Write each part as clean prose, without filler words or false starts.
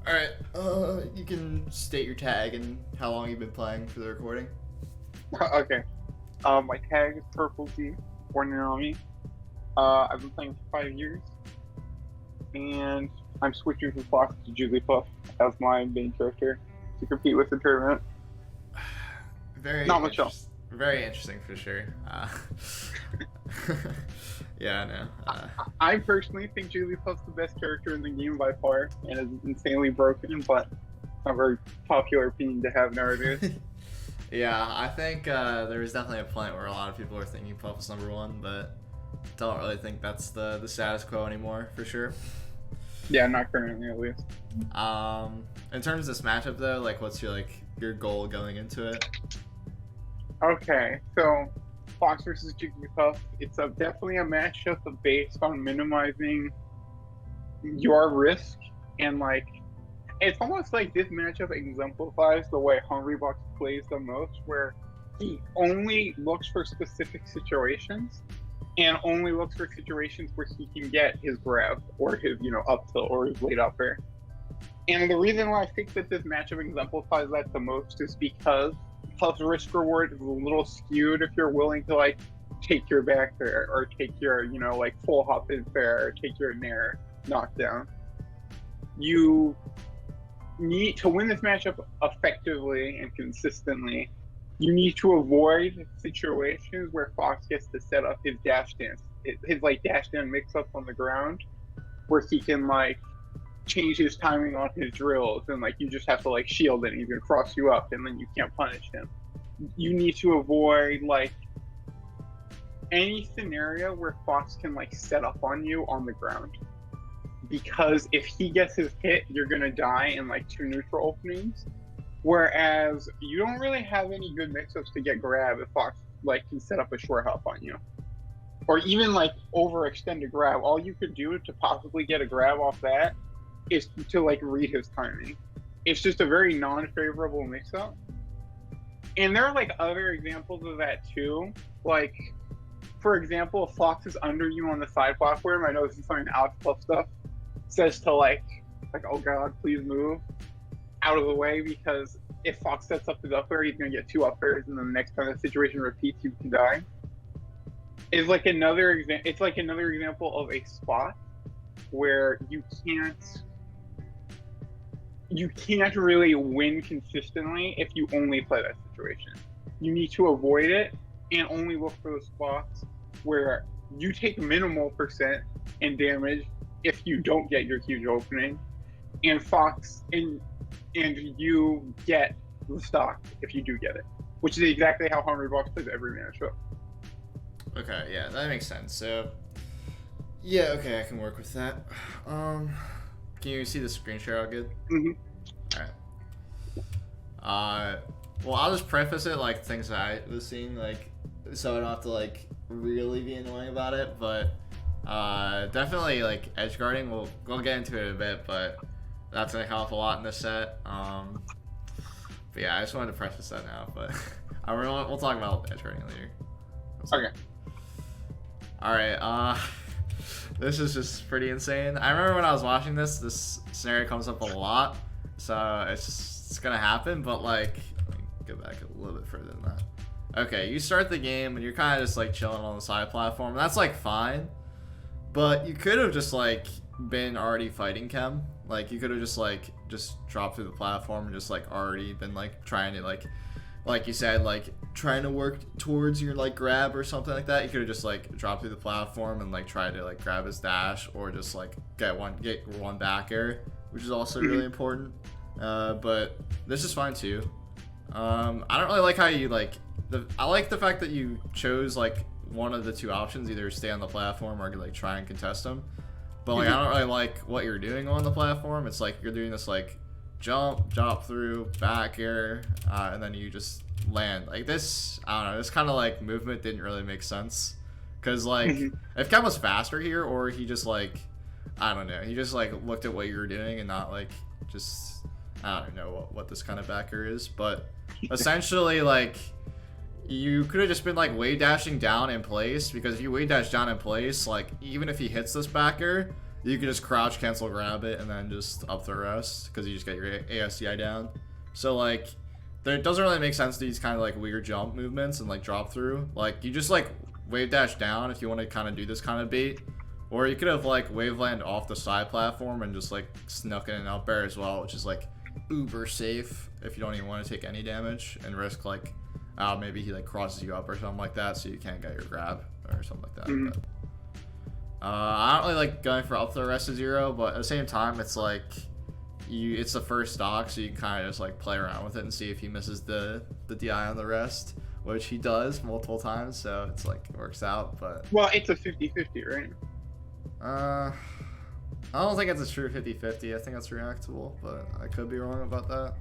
Alright, you can state your tag and how long you've been playing for the recording. Okay. My tag is PurpleZ, born in Army. I've been playing for 5 years, and I'm switching from Fox to Jigglypuff as my main character to compete with the tournament. Very Not much else. Very interesting for sure. Yeah, I know. I personally think Jigglypuff's the best character in the game by far, and is insanely broken, but it's not a very popular opinion to have nowadays. Yeah, I think there was definitely a point where a lot of people are thinking Puff is number one, but don't really think that's the status quo anymore, for sure. Yeah, not currently at least. In terms of this matchup though, like what's your goal going into it? Okay, so Fox versus Jigglypuff, it's definitely a matchup based on minimizing your risk, and it's almost like this matchup exemplifies the way Hungrybox plays the most, where he only looks for specific situations and only looks for situations where he can get his grab or his up tilt or his late up air. And the reason why I think that this matchup exemplifies that the most is because Puff's risk reward is a little skewed if you're willing to take your back fair or take your full hop in fair or take your nair knockdown. You need to win this matchup effectively and consistently. You need to avoid situations where Fox gets to set up his dash dance, his dash dance mix up on the ground, where he can change his timing on his drills, and you just have to shield it and he's gonna cross you up and then you can't punish him. You need to avoid any scenario where Fox can set up on you on the ground, because if he gets his hit, you're gonna die in two neutral openings, whereas you don't really have any good mix-ups to get grab if Fox can set up a short hop on you, or even overextend a grab. All you could do to possibly get a grab off that is to read his timing. It's just a very non-favorable mix-up. And there are other examples of that too. For example, if Fox is under you on the side platform, I know this is something Alex Puff stuff says to oh god, please move out of the way, because if Fox sets up his up air, he's gonna get two up airs, and then the next time the situation repeats, you can die. It's another example of a spot where you can't really win consistently if you only play that situation. You need to avoid it and only look for the spots where you take minimal percent in damage if you don't get your huge opening, and Fox and you get the stock if you do get it, which is exactly how Hungrybox plays every matchup. Okay, yeah, that makes sense. So yeah, okay, I can work with that. Can you see the screen share all good? Mm-hmm. Alright. Well, I'll just preface it things that I was seeing, so I don't have to really be annoying about it, but definitely Edgeguarding, we'll get into it in a bit, but that's gonna help a lot in this set. But yeah, I just wanted to preface that now, but we'll talk about Edgeguarding later. Okay. Alright, this is just pretty insane. I remember when I was watching this scenario comes up a lot, so it's gonna happen, but let me go back a little bit further than that. Okay, you start the game and you're kind of just chilling on the side platform, and that's fine, but you could have just been already fighting Chem. You could have just dropped through the platform and just already been trying to you said, trying to work towards your grab or something like that. You could have just dropped through the platform and tried to grab his dash, or just get one back air, which is also really important. But this is fine too. I don't really like how you I like the fact that you chose one of the two options, either stay on the platform or try and contest them. But I don't really like what you're doing on the platform. It's you're doing this jump, drop through, back air, and then you just land. This, I don't know, this kind of movement didn't really make sense. Because if Chem was faster here, or he just I don't know, he just looked at what you were doing and not just, I don't know what this kind of back air is. But essentially you could have just been wave dashing down in place, because if you wave dash down in place, even if he hits this back air, you can just crouch cancel grab it and then just up the rest because you just get your ASCI down. So like there doesn't really make sense to these kind of like weird jump movements and like drop through. Like you just like wave dash down if you want to kind of do this kind of bait, or you could have like wave land off the side platform and just like snuck in an up air as well, which is like uber safe if you don't even want to take any damage and risk like maybe he like crosses you up or something like that so you can't get your grab or something like that. Mm-hmm. But, I don't really like going for up the rest of 0, but at the same time it's like it's the first stock, so you can kind of just like play around with it and see if he misses the DI on the rest, which he does multiple times, so it's like it works out. But well, it's a 50-50, right? I don't think it's a true 50-50. I think that's reactable, but I could be wrong about that.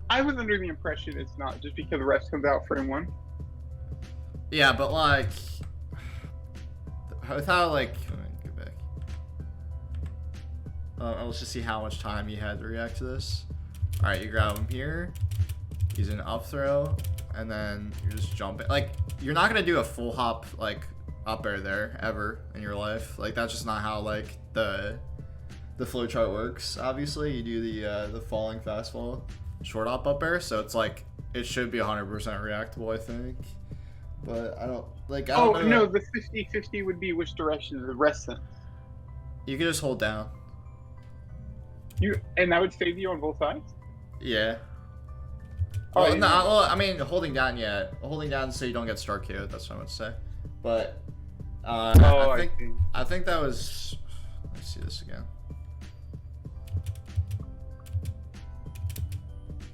I was under the impression it's not, just because the rest comes out frame 1. Yeah, but like without like get back. Let's just see how much time you had to react to this. All right, you grab him here. He's an up throw, and then you're just jumping. Like you're not gonna do a full hop like up air there ever in your life. Like that's just not how like the flow chart works. Obviously, you do the falling fast fall short up air, so it's like it should be 100% reactable, I think. But I don't know. No, the 50-50 would be which direction the rest sends. You can just hold down. And that would save you on both sides? Yeah. Oh, Well, no, well, I mean, holding down, yeah. Holding down so you don't get start KO'd, that's what I would say. But, I think that was, let's see this again.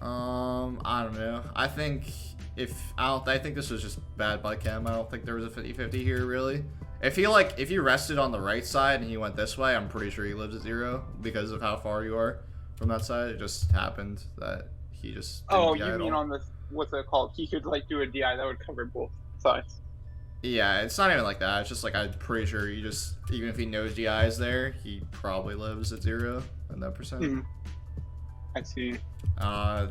I don't know. I think this was just bad by Chem. I don't think there was a 50-50 here, really. If he rested on the right side and he went this way, I'm pretty sure he lives at 0 because of how far you are from that side. It just happened that he just didn't DI you at mean all. on this, what's it called? He could like do a DI that would cover both sides. Yeah, it's not even like that. It's just like I'm pretty sure he just, even if he knows DI is there, he probably lives at 0 in that percent. Mm-hmm. I see.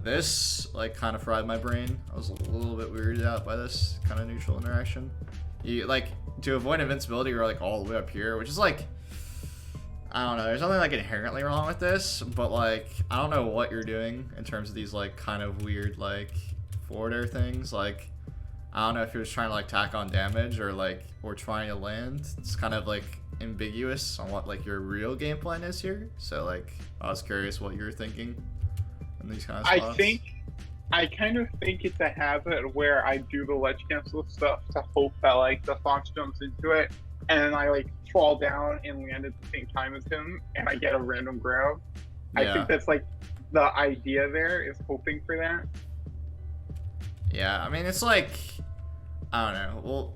This like kind of fried my brain. I was a little bit weirded out by this kind of neutral interaction. You like to avoid invincibility, you're like all the way up here, which is like, I don't know. There's nothing like inherently wrong with this, but like I don't know what you're doing in terms of these like kind of weird like forward air things. Like I don't know if you're just trying to like tack on damage or trying to land. It's kind of like ambiguous on what like your real game plan is here. So like I was curious what you're thinking in these kind of spots. I kind of think it's a habit where I do the ledge cancel stuff to hope that like the fox jumps into it and then I like fall down and land at the same time as him and I get a random grab. Yeah. I think that's like the idea there is hoping for that. Yeah, I mean it's like, I don't know. Well,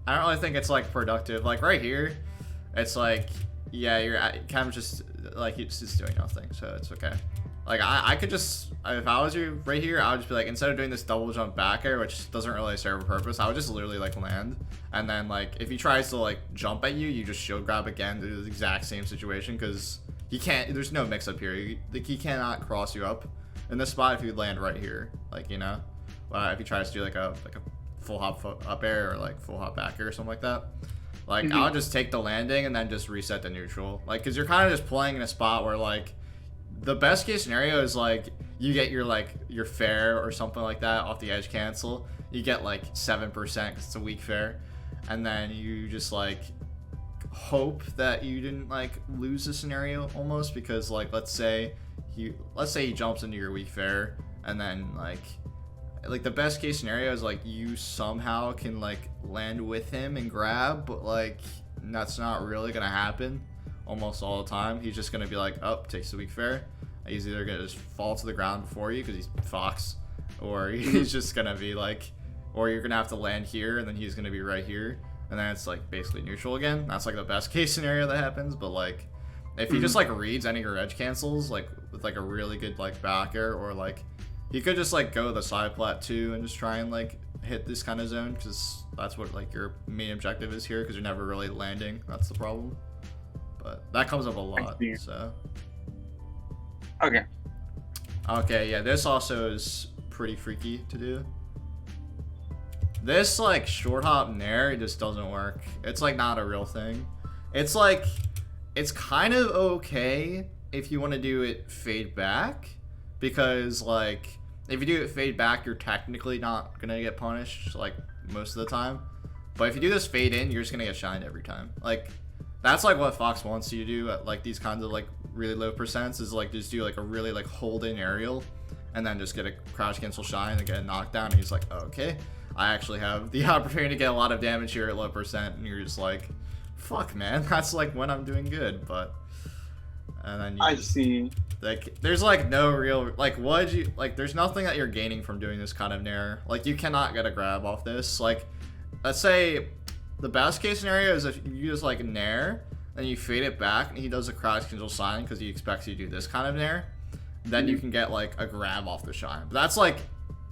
I don't really think it's like productive. Like right here, it's like, yeah, you're kind of just like he's just doing nothing, so it's okay. Like I could just, if I was you right here, I would just be like, instead of doing this double jump back air, which doesn't really serve a purpose, I would just literally like land, and then like if he tries to like jump at you, you just shield grab again to do the exact same situation because he can't. There's no mix up here. He cannot cross you up in this spot if you land right here. Like you know, if he tries to do like a full hop up air or like full hop back air or something like that. Like I'll just take the landing and then just reset to neutral. Like because you're kind of just playing in a spot where like the best case scenario is like you get your fair or something like that off the edge cancel. You get like 7% because it's a weak fair, and then you just like hope that you didn't like lose the scenario almost because like let's say he jumps into your weak fair and then like the best case scenario is like you somehow can like land with him and grab, but like that's not really gonna happen almost all the time. He's just gonna be like, oh, takes the weak fair. He's either gonna just fall to the ground before you because he's fox, or he's just gonna be like, or you're gonna have to land here and then he's gonna be right here, and then it's like basically neutral again. That's like the best case scenario that happens. But like if he just like reads any of your edge cancels like with like a really good like back air, or like he could just like go the side plat too and just try and like hit this kind of zone because that's what like your main objective is here because you're never really landing. That's the problem. But that comes up a lot, so. Okay, yeah, this also is pretty freaky to do. This like short hop nair, it just doesn't work. It's like not a real thing. It's like, it's kind of okay if you want to do it fade back, because like if you do it fade back, you're technically not gonna get punished like most of the time. But if you do this fade in, you're just gonna get shined every time. Like that's like what Fox wants you to do at like these kinds of like really low percents, is like just do like a really like hold in aerial and then just get a crouch cancel shine and get a knockdown, and he's like, oh, okay, I actually have the opportunity to get a lot of damage here at low percent, and you're just like, fuck man, that's like when I'm doing good. But and then I see. Like there's like no real like what you like there's nothing that you're gaining from doing this kind of nair. Like you cannot get a grab off this. Like let's say the best case scenario is if you just like nair and you fade it back and he does a crouch cancel sign because he expects you to do this kind of nair, then you can get like a grab off the shine. But that's like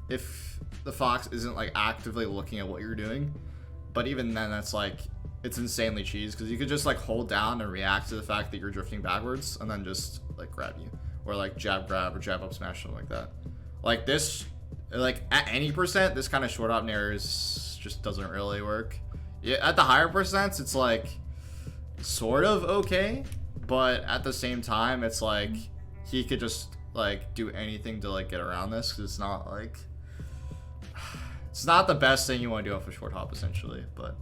if the Fox isn't like actively looking at what you're doing. But even then, that's like, it's insanely cheese, because you could just like hold down and react to the fact that you're drifting backwards and then just like grab you, or like jab grab or jab up smash, something like that. Like this, like at any percent, this kind of short hop nair is just doesn't really work. Yeah, at the higher percents, it's like sort of okay, but at the same time, it's like he could just like do anything to like get around this, because it's not like, it's not the best thing you want to do off a short hop essentially. But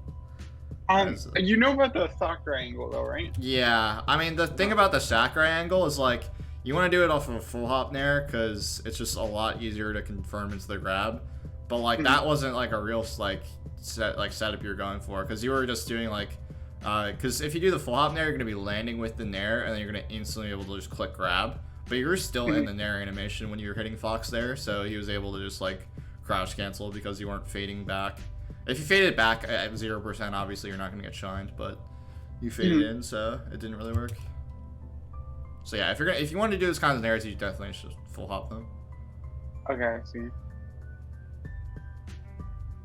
you know about the Sakurai angle though, right? yeah, I mean the thing about the Sakurai angle is like you want to do it off of a full hop nair because it's just a lot easier to confirm into the grab. But like that wasn't like a real like setup you're going for, because you were just doing like because if you do the full hop nair, you're gonna be landing with the nair and then you're gonna instantly be able to just click grab, but you were still in the nair animation when you were hitting Fox there, so he was able to just like crouch cancel because you weren't fading back. If you faded back at 0%, obviously you're not gonna get shined, but you faded in, so it didn't really work. So yeah, if you want to do this kind of nairs, you definitely should full hop them. Okay, I see.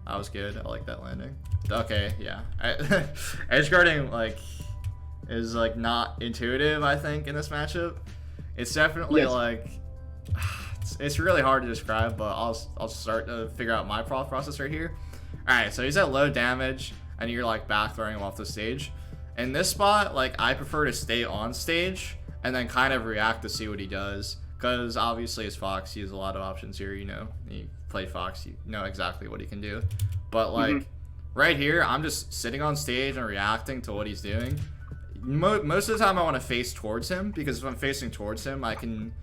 That was good. I like that landing. Okay, yeah. Edge guarding like is like not intuitive, I think, in this matchup. It's definitely like it's really hard to describe, but I'll start to figure out my thought process right here. All right, so he's at low damage, and you're like back throwing him off the stage. In this spot, like I prefer to stay on stage and then kind of react to see what he does, because obviously as Fox, he has a lot of options here. You know, you play Fox, you know exactly what he can do. But like right here, I'm just sitting on stage and reacting to what he's doing. Most of the time I want to face towards him, because if I'm facing towards him, I can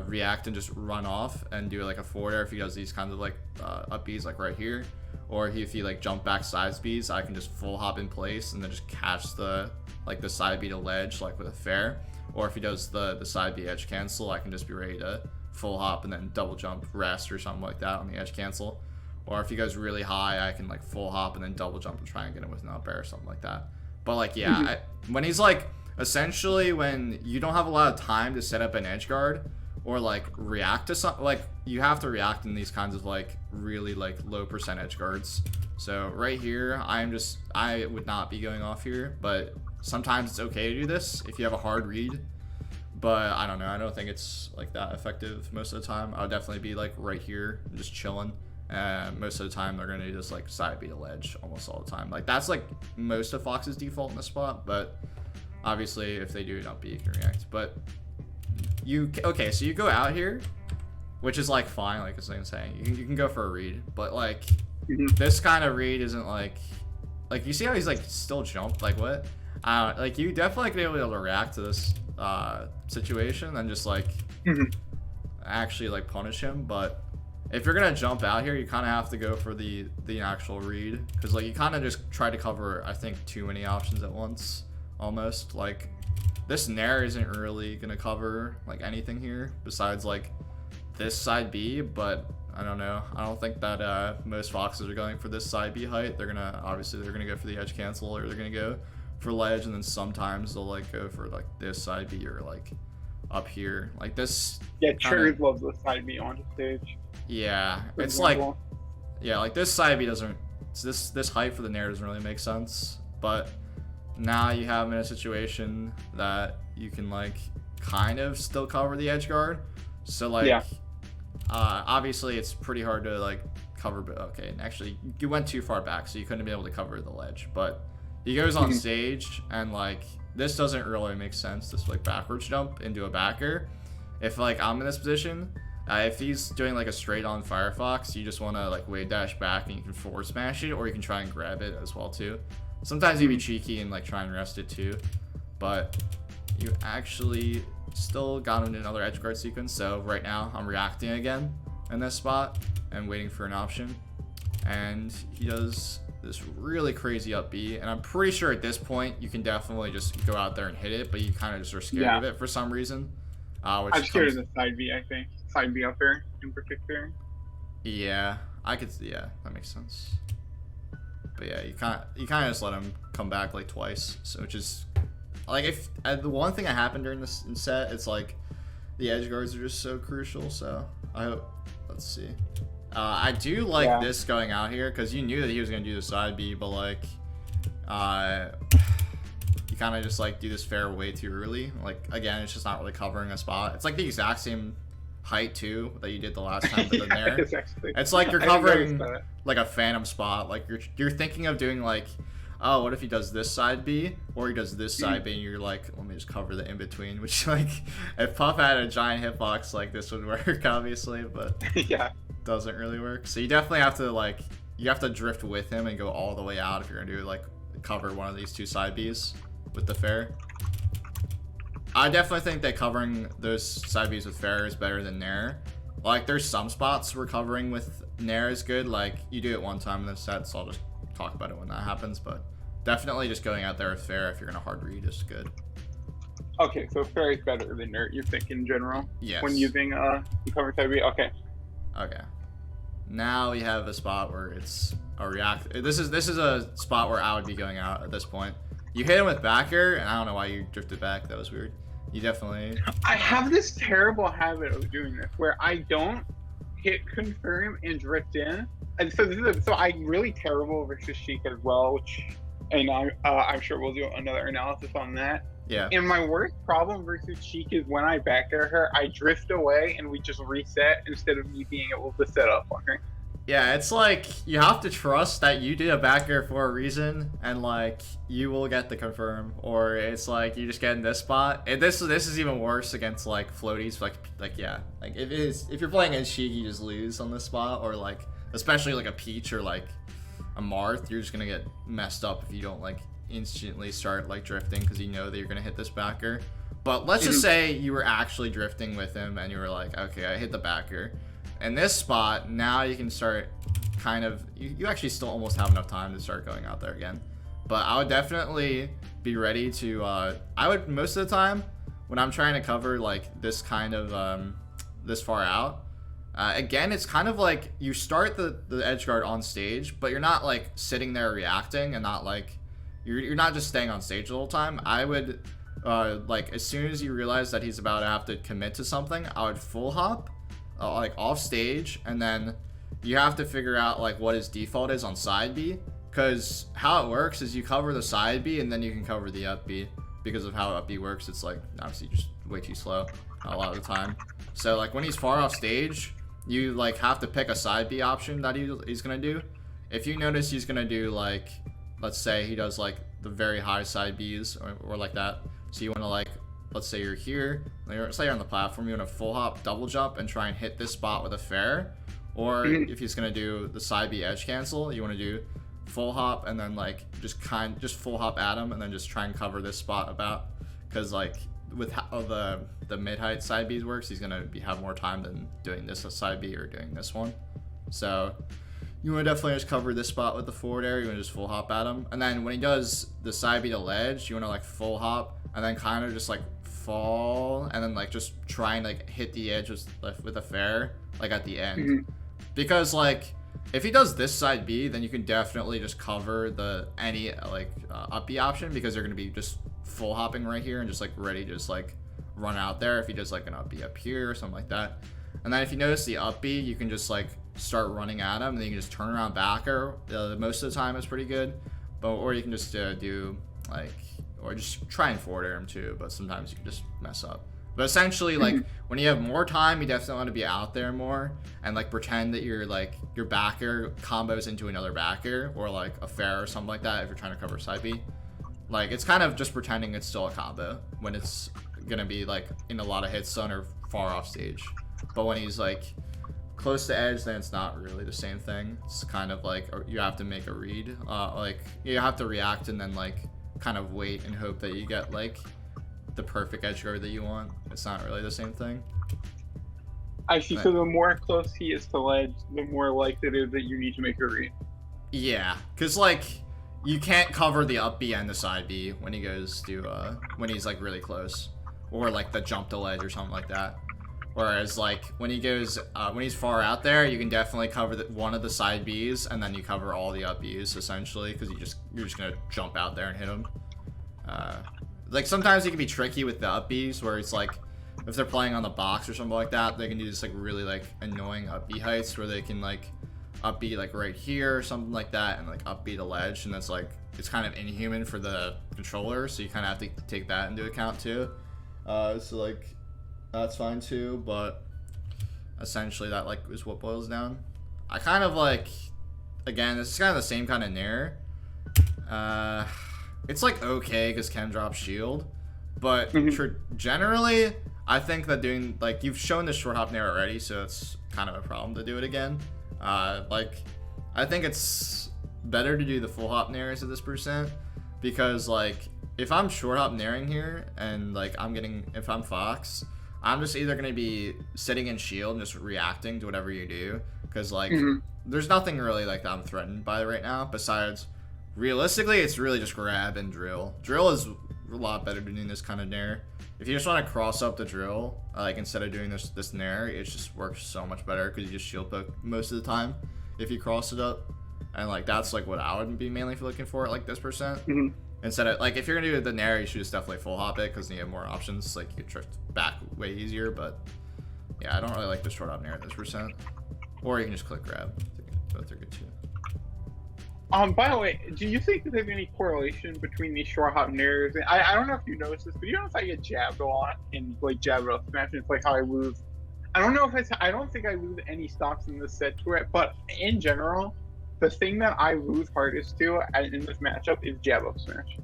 react and just run off and do like a forward air if he does these kinds of like up Bs like right here. Or if he like jump back side Bs, I can just full hop in place and then just catch the like the side B to ledge like with a fair. Or if he does the side B edge cancel, I can just be ready to full hop and then double jump rest or something like that on the edge cancel. Or if he goes really high, I can like full hop and then double jump and try and get him with an up air or something like that. But like, yeah, when he's like, essentially when you don't have a lot of time to set up an edge guard or like react to something, like you have to react in these kinds of like really like low percent edge guards. So right here, I would not be going off here, but sometimes it's okay to do this if you have a hard read. But I don't know, I don't think it's like that effective most of the time. I would definitely be like right here and just chilling. Most of the time they're gonna just like side B to ledge almost all the time. Like that's like most of Fox's default in this spot, but obviously if they do it up B, you can react. But okay, so you go out here, which is like fine, like I'm saying, you can go for a read, but like this kind of read isn't like you see how he's like still jumped, like what? Like you definitely can be able to react to this situation and just like actually like punish him. But if you're gonna jump out here, you kind of have to go for the actual read, because like you kind of just try to cover, I think, too many options at once almost. Like this nair isn't really gonna cover like anything here besides like this side B, but I don't know, I don't think that most Foxes are going for this side B height. They're gonna go for the edge cancel, or they're gonna go for ledge, and then sometimes they'll like go for like this side B or like up here like this. Yeah, Cherry loves the side B on the stage. Yeah, it's like, yeah, like this side B doesn't, this height for the nair doesn't really make sense. But now you have him in a situation that you can like kind of still cover the edge guard. So like, obviously it's pretty hard to like cover, but okay, and actually you went too far back, so you couldn't be able to cover the ledge, but he goes on stage and like this doesn't really make sense. This like backwards jump into a backer. If like I'm in this position, if he's doing like a straight on Firefox, you just want to like wave dash back and you can forward smash it, or you can try and grab it as well too. Sometimes you'd be cheeky and like try and rest it too, but you actually still got him in another edge guard sequence. So right now I'm reacting again in this spot and waiting for an option, and he does this really crazy up B, and I'm pretty sure at this point you can definitely just go out there and hit it, but you kind of just are scared of it for some reason. I'm scared of the side B, I think. Side B up there in particular. Yeah, yeah, that makes sense. But yeah, you kind of just let him come back like twice, so which is like if the one thing that happened during this set, it's like the edge guards are just so crucial. So I hope, let's see. I do like this going out here because you knew that he was gonna do the side B, but like you kind of just like do this fair way too early. Like again, it's just not really covering a spot. It's like the exact same height too that you did the last time, but then there it's like you're covering like a phantom spot. Like you're thinking of doing like, oh, what if he does this side B or he does this side B, and you're like, let me just cover the in between, which like if Puff had a giant hitbox, like this would work obviously, but yeah, doesn't really work. So you definitely have to like, you have to drift with him and go all the way out if you're gonna do like cover one of these two side Bs with the fair. I definitely think that covering those side Bs with fair is better than nair. Like there's some spots where covering with nair is good. Like you do it one time in the set, so I'll just talk about it when that happens. But definitely just going out there with fair if you're gonna hard read is good. Okay, so fair is better than nair, you think in general? Yes. When using cover side B. Okay. Okay. Now we have a spot where it's a react. This is a spot where I would be going out at this point. You hit him with backer, and I don't know why you drifted back. That was weird. You definitely... I have this terrible habit of doing this, where I don't hit confirm and drift in. And so so I'm really terrible versus Sheik as well, which, and I'm sure we'll do another analysis on that. Yeah. And my worst problem versus Sheik is when I backer her, I drift away and we just reset instead of me being able to set up on her. Yeah, it's like you have to trust that you did a backer for a reason, and like you will get the confirm, or it's like you just get in this spot. And this is even worse against like floaties. Like yeah, like if you're playing against Sheik, you just lose on this spot, or like especially like a Peach or like a Marth, you're just gonna get messed up if you don't like instantly start like drifting because you know that you're gonna hit this backer. But let's just say you were actually drifting with him and you were like, okay, I hit the backer. In this spot, now you can start kind of, you actually still almost have enough time to start going out there again. But I would definitely be ready to, I would, most of the time, when I'm trying to cover like this kind of, this far out, again, it's kind of like you start the edge guard on stage, but you're not like sitting there reacting and not like, you're not just staying on stage the whole time. I would, like as soon as you realize that he's about to have to commit to something, I would full hop. Like off stage, and then you have to figure out like what his default is on side B, because how it works is you cover the side B and then you can cover the up B. Because of how up B works, it's like obviously just way too slow a lot of the time. So like when he's far off stage, you like have to pick a side B option that he's gonna do. If you notice he's gonna do like, let's say he does like the very high side Bs or like that, so you want to like, let's say you're here, say you're on the platform, you want to full hop, double jump, and try and hit this spot with a fair. Or if he's gonna do the side B edge cancel, you want to do full hop and then like just full hop at him and then just try and cover this spot about, because like with how the mid height side B's works, he's gonna have more time than doing this side B or doing this one. So you want to definitely just cover this spot with the forward air. You want to just full hop at him, and then when he does the side B to ledge, you want to like full hop and then kind of just like fall and then like just try and like hit the edge with a fair like at the end. Because like if he does this side B, then you can definitely just cover the any like up B option, because they're gonna be just full hopping right here and just like ready to just like run out there if he does like an up B up here or something like that. And then if you notice the up B, you can just like start running at him, and then you can just turn around backer. Most of the time it's pretty good, but or you can just do like, or just try and forward air him too, but sometimes you can just mess up. But essentially, like when you have more time, you definitely want to be out there more and like pretend that you're like your backer combos into another backer or like a fair or something like that if you're trying to cover side B. Like, it's kind of just pretending it's still a combo when it's gonna be like in a lot of hit stun or far off stage. But when he's like close to edge, then it's not really the same thing. It's kind of like you have to make a read. Like you have to react and then like kind of wait and hope that you get like the perfect edge guard that you want. It's not really the same thing. I see. So the more close he is to ledge, the more likely it is that you need to make a read. Yeah, because like you can't cover the up B and the side B when he goes to when he's like really close, or like the jump to ledge or something like that. Whereas like when he goes when he's far out there, you can definitely cover one of the side Bs and then you cover all the up Bs essentially, because you're just gonna jump out there and hit him. Like sometimes it can be tricky with the up Bs where it's like if they're playing on the box or something like that, they can do this like really like annoying up B heights where they can like up B like right here or something like that and like up B the ledge, and that's like it's kind of inhuman for the controller, so you kind of have to take that into account too. So like that's fine too, but essentially that like is what boils down. I kind of like, again, this is kind of the same kind of nair. It's like okay because Chem drops shield, but generally I think that doing like you've shown the short hop nair already, so it's kind of a problem to do it again. Like I think it's better to do the full hop nairs at this percent, because like if I'm short hop nairing here and like if I'm Fox, I'm just either gonna be sitting in shield and just reacting to whatever you do, because like there's nothing really like that I'm threatened by right now besides realistically it's really just grab and drill. Drill is a lot better than doing this kind of nair. If you just want to cross up the drill, like instead of doing this nair, it just works so much better because you just shield poke most of the time if you cross it up, and like that's like what I would be mainly looking for at like this percent. Instead of like if you're gonna do the nair, you should just definitely full hop it because you have more options. Like you drift back way easier, but yeah, I don't really like the short hop nair at this percent. Or you can just click grab. Both are good too. By the way, do you think that there's any correlation between these short hop nairs? I don't know if you noticed this, but you notice I get jabbed a lot and like jabbed up smash, and it's like how I lose. I don't know if I don't think I lose any stocks in this set to it, but in general, the thing that I lose hardest to in this matchup is jab up smash.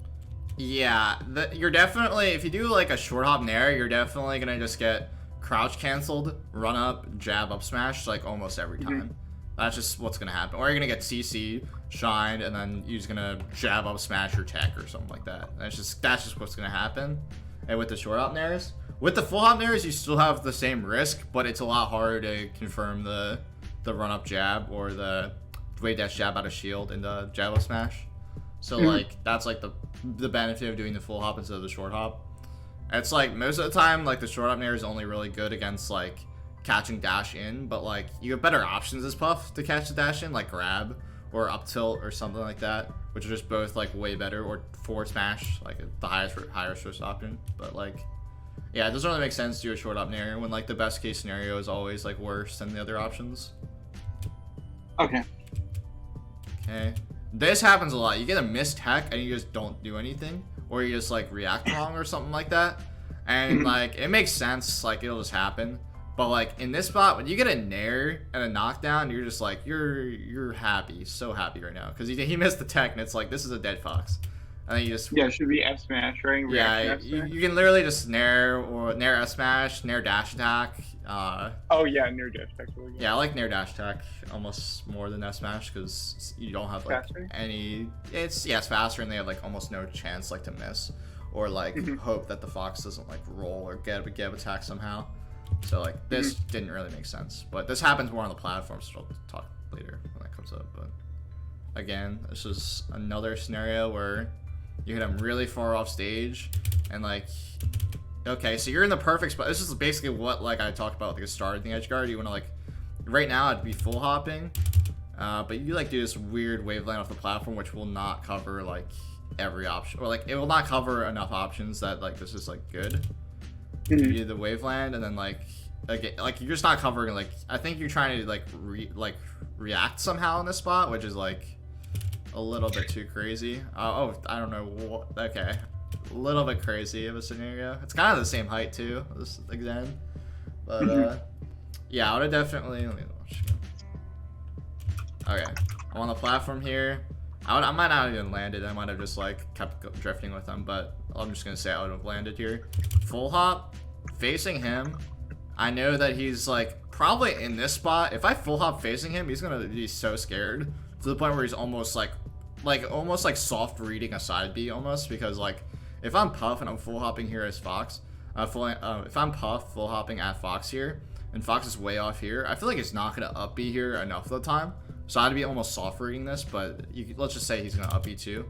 Yeah, you're definitely, if you do like a short hop nair, you're definitely gonna just get crouch canceled, run up, jab up smash like almost every time. That's just what's gonna happen. Or you're gonna get CC shined, and then you're just gonna jab up smash or tech or something like that. That's just what's gonna happen. And with the short hop nairs, with the full hop nairs, you still have the same risk, but it's a lot harder to confirm the run up jab or the wave dash jab out of shield into jab up smash. So like that's like the benefit of doing the full hop instead of the short hop. It's like most of the time like the short hop nair is only really good against like catching dash in, but like you have better options as Puff to catch the dash in, like grab or up tilt or something like that, which are just both like way better, or forward smash, like the highest risk option. But like yeah, it doesn't really make sense to do a short up nair when like the best case scenario is always like worse than the other options. Okay. This happens a lot. You get a missed tech and you just don't do anything, or you just like react wrong or something like that, and like it makes sense, like it'll just happen. But like in this spot, when you get a nair and a knockdown, you're just like you're happy, so happy right now, because he missed the tech and it's like this is a dead Fox. And then you just it should be F smash, right? Yeah, you can literally just nair or nair F smash, nair dash attack. Oh yeah, nair dash attack. Really good. Yeah, I like nair dash attack almost more than F smash because you don't have like any. It's faster, and they have like almost no chance like to miss or like hope that the Fox doesn't like roll or get attack somehow. So like this didn't really make sense, but this happens more on the platform, so I'll talk later when that comes up. But again, this is another scenario where you hit him really far off stage, and like, okay, so you're in the perfect spot. This is basically what like I talked about with the start of the edge guard. You want to like, right now I'd be full hopping, but you like do this weird waveland off the platform, which will not cover like every option, or like it will not cover enough options that like this is like good. You do the waveland, and then like you're just not covering, like I think you're trying to like react somehow in this spot, which is like a little bit too crazy. I don't know what, okay, a little bit crazy of a scenario. It's kind of the same height too, this again, but yeah, I would have definitely, let me watch. Okay, I'm on the platform here. I might not even landed. I might have just like kept drifting with him, but I'm just gonna say I would have landed here. Full hop, facing him. I know that he's like probably in this spot. If I full hop facing him, he's gonna be so scared to the point where he's almost like soft reading a side B almost, because like if I'm Puff and I'm full hopping here as Fox, if I'm Puff full hopping at Fox here and Fox is way off here, I feel like it's not gonna up B here enough of the time. So I'd be almost soft reading this, but let's just say he's gonna up B too.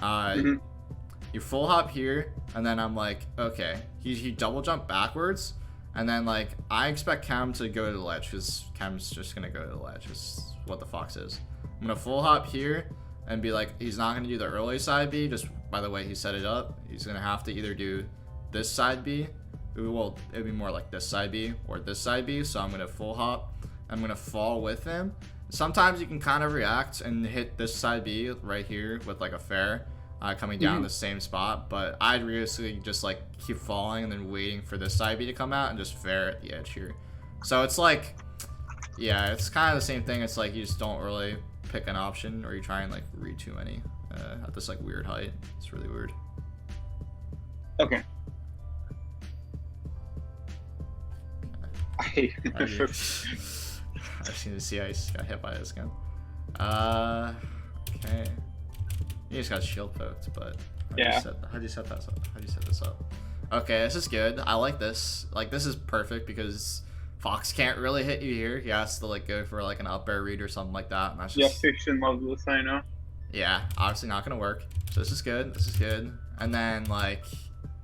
You full hop here, and then I'm like, okay, he double jump backwards, and then like I expect Cam to go to the ledge because Cam's just gonna go to the ledge. Is what the Fox is. I'm gonna full hop here and be like, he's not gonna do the early side B. Just by the way he set it up, he's gonna have to either do this side B. Well, it'd be more like this side B or this side B. So I'm gonna full hop. I'm gonna fall with him. Sometimes you can kind of react and hit this side B right here with like a fair coming down the same spot, but I'd realistically just like keep falling and then waiting for this side B to come out and just fair at the edge here. So it's like, yeah, it's kind of the same thing. It's like you just don't really pick an option, or you try and like read too many at this like weird height. It's really weird. Okay. I just need to see how he got hit by this gun. Okay. He just got shield poked, but how do you set this up? How do you set this up? Okay, this is good. I like this. Like, this is perfect because Fox can't really hit you here. He has to like go for like an up air read or something like that. And that's just, fiction loves this, I know. Yeah, obviously not gonna work. So this is good. This is good. And then like,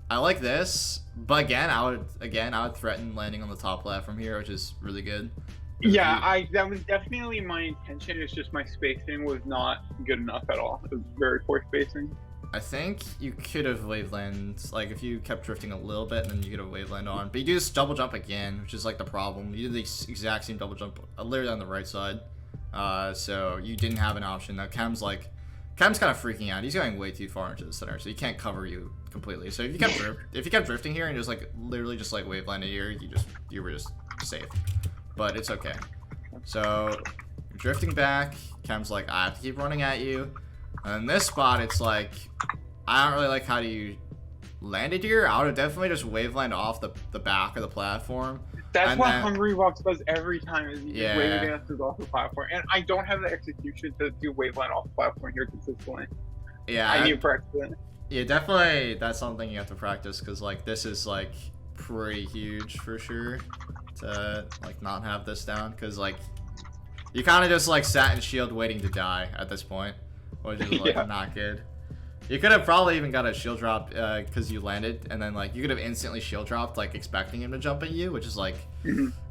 I like this, but again, I would threaten landing on the top left from here, which is really good. Yeah, that was definitely my intention. It's just my spacing was not good enough at all. It was very poor spacing. I think you could have wave land, like if you kept drifting a little bit, and then you could have wave land on. But you do this double jump again, which is like the problem. You did the exact same double jump, literally on the right side. So you didn't have an option. Now Cam's kind of freaking out. He's going way too far into the center, so he can't cover you completely. So if you kept drifting here and just like literally just like wave landed here, you were just safe. But it's okay. So you're drifting back. Cam's like, I have to keep running at you. And in this spot, it's like, I don't really like how you landed here. I would have definitely just wave land off the back of the platform. That's what Hungry Box does every time, is he just wave dances off the platform. And I don't have the execution to do wave land off the platform here consistently. Yeah. I need to practice it. Yeah, definitely that's something you have to practice, because like this is like pretty huge for sure to like not have this down, because like you kind of just like sat in shield waiting to die at this point, which is like not good. You could have probably even got a shield drop because you landed, and then like you could have instantly shield dropped like expecting him to jump at you, which is like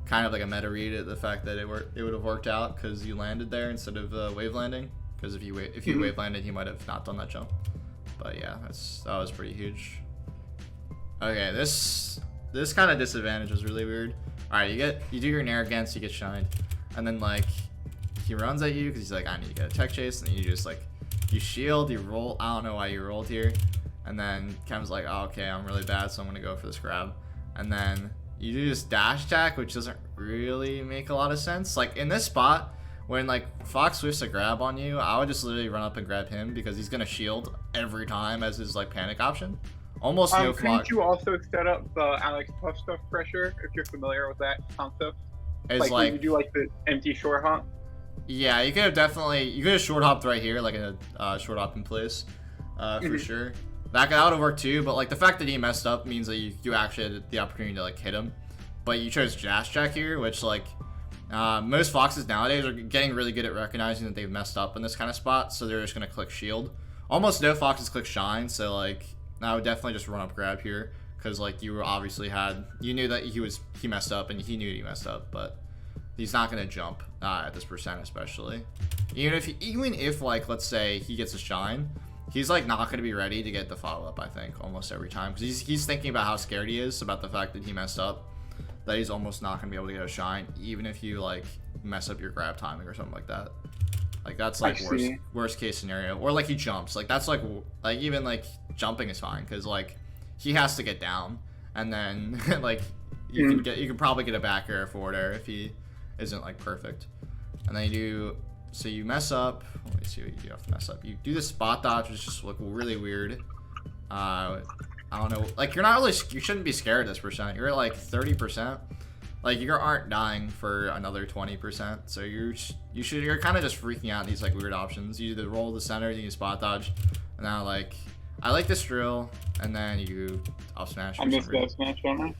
kind of like a meta read at the fact that it would have worked out because you landed there instead of wave landing, because if you wave landed he might have not done that jump. But yeah, that was pretty huge. Okay, this kind of disadvantage was really weird. All right, you do your nair again, so you get shined, and then like he runs at you because he's like, I need to get a tech chase, and then you just like you shield, you roll. I don't know why you rolled here, and then Kem's like, oh, okay, I'm really bad, so I'm gonna go for this grab, and then you do this dash attack, which doesn't really make a lot of sense. Like in this spot, when like Fox swifts a grab on you, I would just literally run up and grab him because he's gonna shield every time as his like panic option. Almost no Fox. Couldn't you also set up the Alex Puff stuff pressure, if you're familiar with that concept? It's like you do like the empty short hop. Yeah, you could have short hopped right here, like in a short hop in place, for sure. That would have worked too, but like the fact that he messed up means that you actually had the opportunity to like hit him, but you chose Jazz Jack here, which like most Foxes nowadays are getting really good at recognizing that they've messed up in this kind of spot, so they're just gonna click shield. Almost no Foxes click shine, so like I would definitely just run up grab here, because like you knew that he messed up, and he knew he messed up, but he's not gonna jump at this percent, especially. Even if like let's say he gets a shine, he's like not gonna be ready to get the follow up. I think almost every time, because he's thinking about how scared he is about the fact that he messed up, that he's almost not gonna be able to get a shine, even if you like mess up your grab timing or something like that. Like that's like worst case scenario. Or like he jumps. Like that's like even like jumping is fine, because like he has to get down, and then like you can probably get a back air or forward air if he isn't like perfect. And then you do so you mess up. Let me see what you do after mess up. You do the spot dodge, which just look really weird. I don't know. Like, you're not really, you shouldn't be scared of this percent. You're at like 30%. Like, you aren't dying for another 20%. So you're kind of just freaking out these like weird options. You either roll the center, you can spot dodge, and now like, I like this drill, and then you up smash. I missed the F smash, don't I?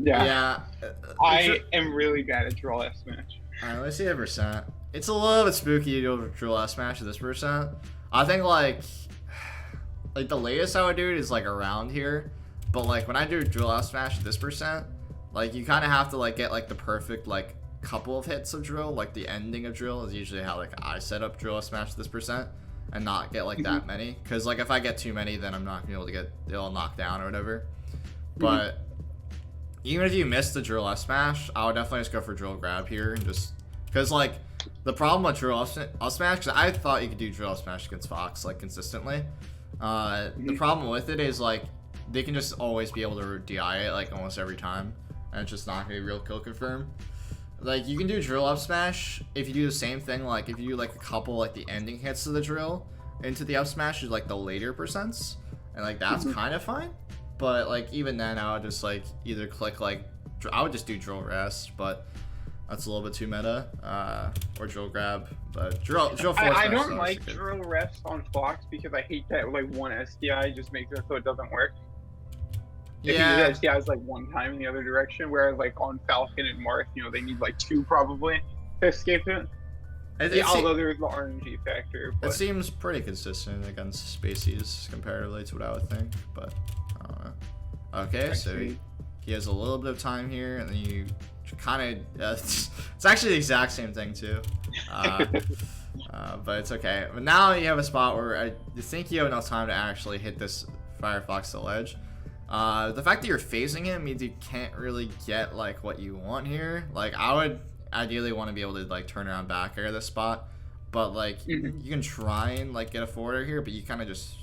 Yeah. Yeah. I am really bad at drill F smash. Alright, let's see the percent. It's a little bit spooky to do drill F smash at this percent. I think like the latest I would do it is like around here, but like when I do drill F smash at this percent, like you kind of have to like get like the perfect like couple of hits of drill. Like the ending of drill is usually how like I set up drill F smash at this percent, and not get like that many. Because like if I get too many, then I'm not gonna be able to get it all knocked down or whatever. But even if you miss the drill F smash, I would definitely just go for drill grab here, and just because like the problem with drill F smash, because I thought you could do drill F smash against Fox like consistently. The problem with it is like they can just always be able to DI it like almost every time, and it's just not gonna be real kill confirm. Like you can do drill up smash if you do the same thing. Like if you do like a couple like the ending hits of the drill into the up smash is like the later percents, and like that's kind of fine. But like even then, I would just like either click like I would just do drill rest, but that's a little bit too meta. Or drill grab, but drill force. I don't like drill rest on Fox because I hate that like one SDI just makes it so it doesn't work. Yeah. If you do SDIs like one time in the other direction, whereas like on Falcon and Marth, you know, they need like two probably to escape it. Although there's the RNG factor. But. It seems pretty consistent against Spacies comparatively to what I would think, but I don't know. Okay, so he has a little bit of time here, and then you kind of it's actually the exact same thing too. But it's okay. But now you have a spot where I think you have enough time to actually hit this Firefox to ledge. The fact that you're phasing it means you can't really get like what you want here. Like I would ideally want to be able to like turn around back air this spot, but like you can try and like get a forwarder here, but you kind of just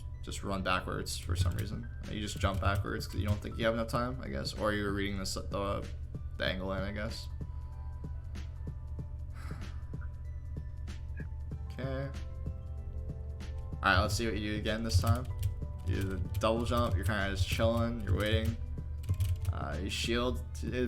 run backwards for some reason. You just jump backwards because you don't think you have enough time, I guess, or you were reading this the angle in, I guess. Okay. All right, let's see what you do again this time. You do the double jump. You're kind of just chilling. You're waiting. You shield.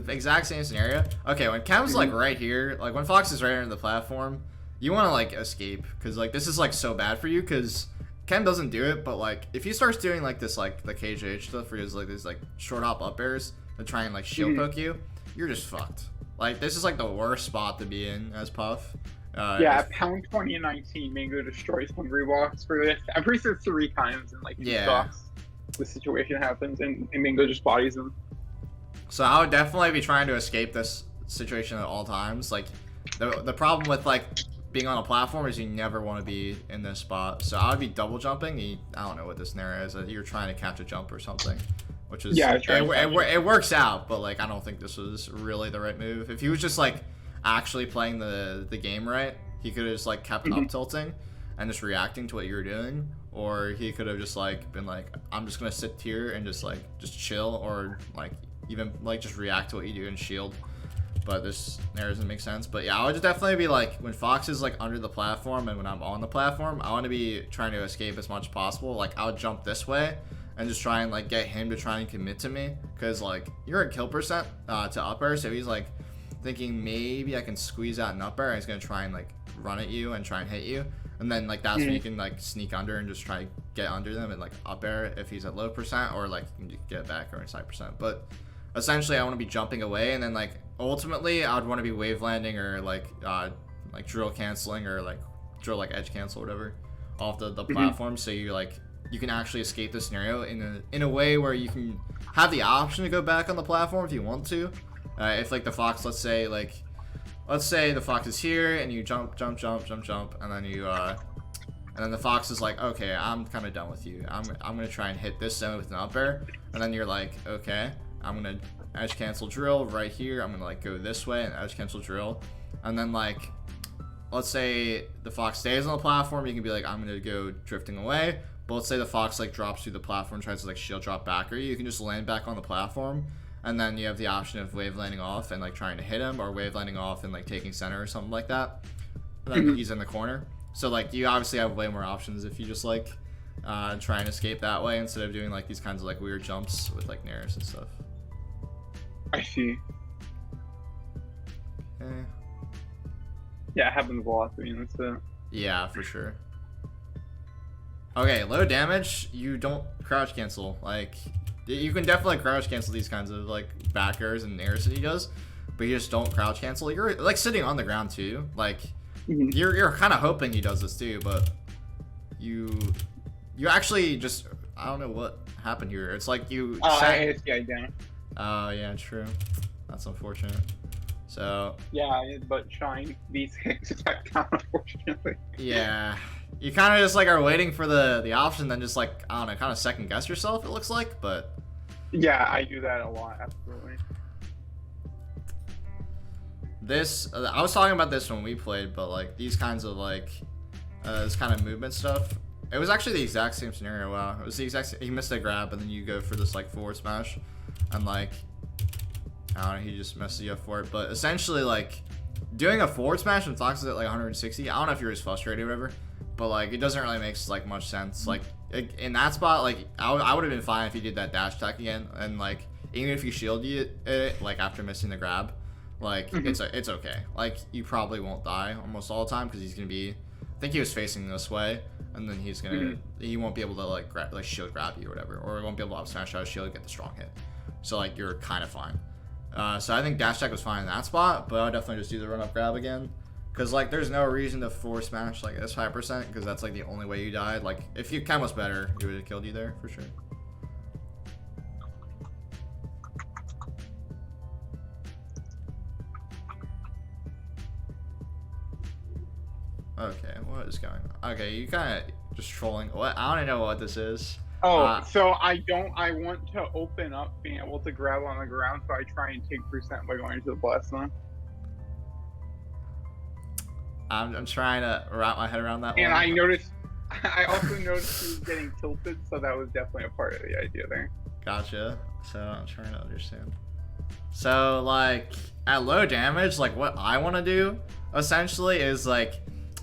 Exact same scenario. Okay, when Chem's like right here, like when Fox is right under the platform, you want to like escape because like this is like so bad for you because Chem doesn't do it, but like if he starts doing like this like the KJH stuff where he has like these like short hop up airs to try and like shield poke you, you're just fucked. Like this is like the worst spot to be in as Puff. Yeah, Pound 2019, Mango destroys Hungry Box for this. I'm pretty sure 3 times in like 2 stocks. This situation happens and Mango just bodies him. So I would definitely be trying to escape this situation at all times. Like the problem with like being on a platform is you never want to be in this spot. So I would be double jumping. I don't know what this scenario is. You're trying to catch a jump or something, which is it works out. But like I don't think this was really the right move. If he was just like actually playing the game right, he could have just like kept up tilting and just reacting to what you were doing, or he could have just like been like, I'm just gonna sit here and just chill, or like even like just react to what you do and shield. But this there doesn't make sense. But yeah, I would definitely be like when Fox is like under the platform and when I'm on the platform, I want to be trying to escape as much as possible. Like I would jump this way and just try and like get him to try and commit to me, because like you're at kill percent to up air, so he's like thinking maybe I can squeeze out an up air, and he's gonna try and like run at you and try and hit you, and then like that's when you can like sneak under and just try to get under them and like up air if he's at low percent, or like you can get back or inside percent. But essentially I want to be jumping away, and then like ultimately I'd want to be wave landing or like drill canceling or like drill like edge cancel or whatever off the platform, so you like you can actually escape the scenario in a way where you can have the option to go back on the platform if you want to. If like the Fox, let's say the Fox is here and you jump, and then you and then the Fox is like, okay, I'm kind of done with you. I'm gonna try and hit this zone with an up air, and then you're like, okay, I'm gonna edge cancel drill right here. I'm gonna like go this way and edge cancel drill, and then like let's say the Fox stays on the platform, you can be like, I'm gonna go drifting away. But let's say the Fox like drops through the platform, tries to like shield drop back, or you can just land back on the platform. And then you have the option of wave landing off and like trying to hit him, or wave landing off and like taking center or something like that. and then he's in the corner. So like you obviously have way more options if you just like try and escape that way instead of doing like these kinds of like weird jumps with like nairs and stuff. I see. Okay. Yeah, it happens a lot to me. That's it. Yeah, for sure. Okay, low damage. You don't crouch cancel. Like, you can definitely crouch cancel these kinds of like back airs and airs that he does, but you just don't crouch cancel. You're like sitting on the ground too. Like, you're kind of hoping he does this too, but you actually just, I don't know what happened here. It's like you. I hit this guy down. Oh yeah, true. That's unfortunate. So. Yeah, but Shine beats hits back down, unfortunately. Yeah. You kind of just like are waiting for the option, then just like, I don't know, kind of second guess yourself, it looks like, but. Yeah, I do that a lot, absolutely. This, I was talking about this when we played, but like these kinds of like, this kind of movement stuff, it was actually the exact same scenario. Wow. It was the exact same, he missed a grab and then you go for this like forward smash and like, I don't know, he just messes you up for it. But essentially like doing a forward smash when Fox is at like 160, I don't know if you're as frustrated or whatever, but like it doesn't really make like much sense. Like in that spot, like I would have been fine if you did that dash attack again, and like even if you shield it like after missing the grab, like it's okay. Like you probably won't die almost all the time because he's gonna be, I think he was facing this way, and then he's gonna he won't be able to like shield grab you or whatever, or he won't be able to up smash out shield and get the strong hit. So like you're kind of fine. So I think dash attack was fine in that spot, but I would definitely just do the run up grab again. Cause like there's no reason to force smash like this 5%, because that's like the only way you died. Like if you Chem was better, he would have killed you there for sure. Okay, what is going on? Okay, you kind of just trolling. What? I don't know what this is. Oh, so I want to open up being able to grab on the ground, so I try and take percent by going to the blast zone. I'm trying to wrap my head around that one. And I also noticed he was getting tilted, so that was definitely a part of the idea there. Gotcha. So I'm trying to understand. So like at low damage, like what I want to do essentially is like,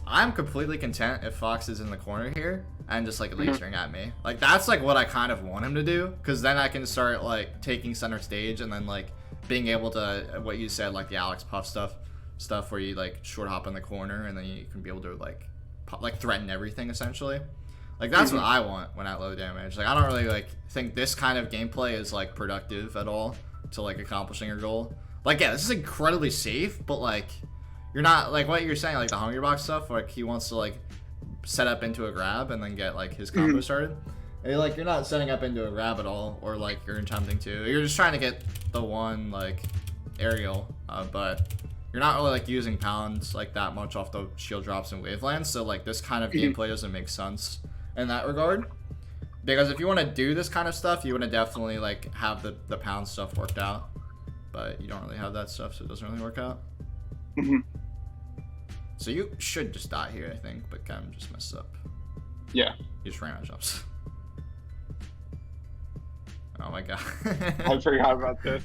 I'm completely content if Fox is in the corner here and just like lasering at me. Like that's like what I kind of want him to do, because then I can start like taking center stage and then like being able to, what you said, like the Alex Puff stuff where you like short hop in the corner and then you can be able to like threaten everything essentially. Like that's what I want when at low damage. Like I don't really like think this kind of gameplay is like productive at all to like accomplishing your goal. Like yeah, this is incredibly safe, but like you're not like what you're saying, like the Hungry Box stuff, like he wants to like set up into a grab and then get like his combo started. And, like you're not setting up into a grab at all, or like you're attempting to. You're just trying to get the one like aerial, but you're not really like using pounds like that much off the shield drops and wavelands. So like this kind of gameplay doesn't make sense in that regard. Because if you want to do this kind of stuff, you want to definitely like have the pound stuff worked out. But you don't really have that stuff, so it doesn't really work out. So you should just die here, I think, but Cam just messed up. Yeah. He just ran out of jumps. Oh my god. I forgot about this.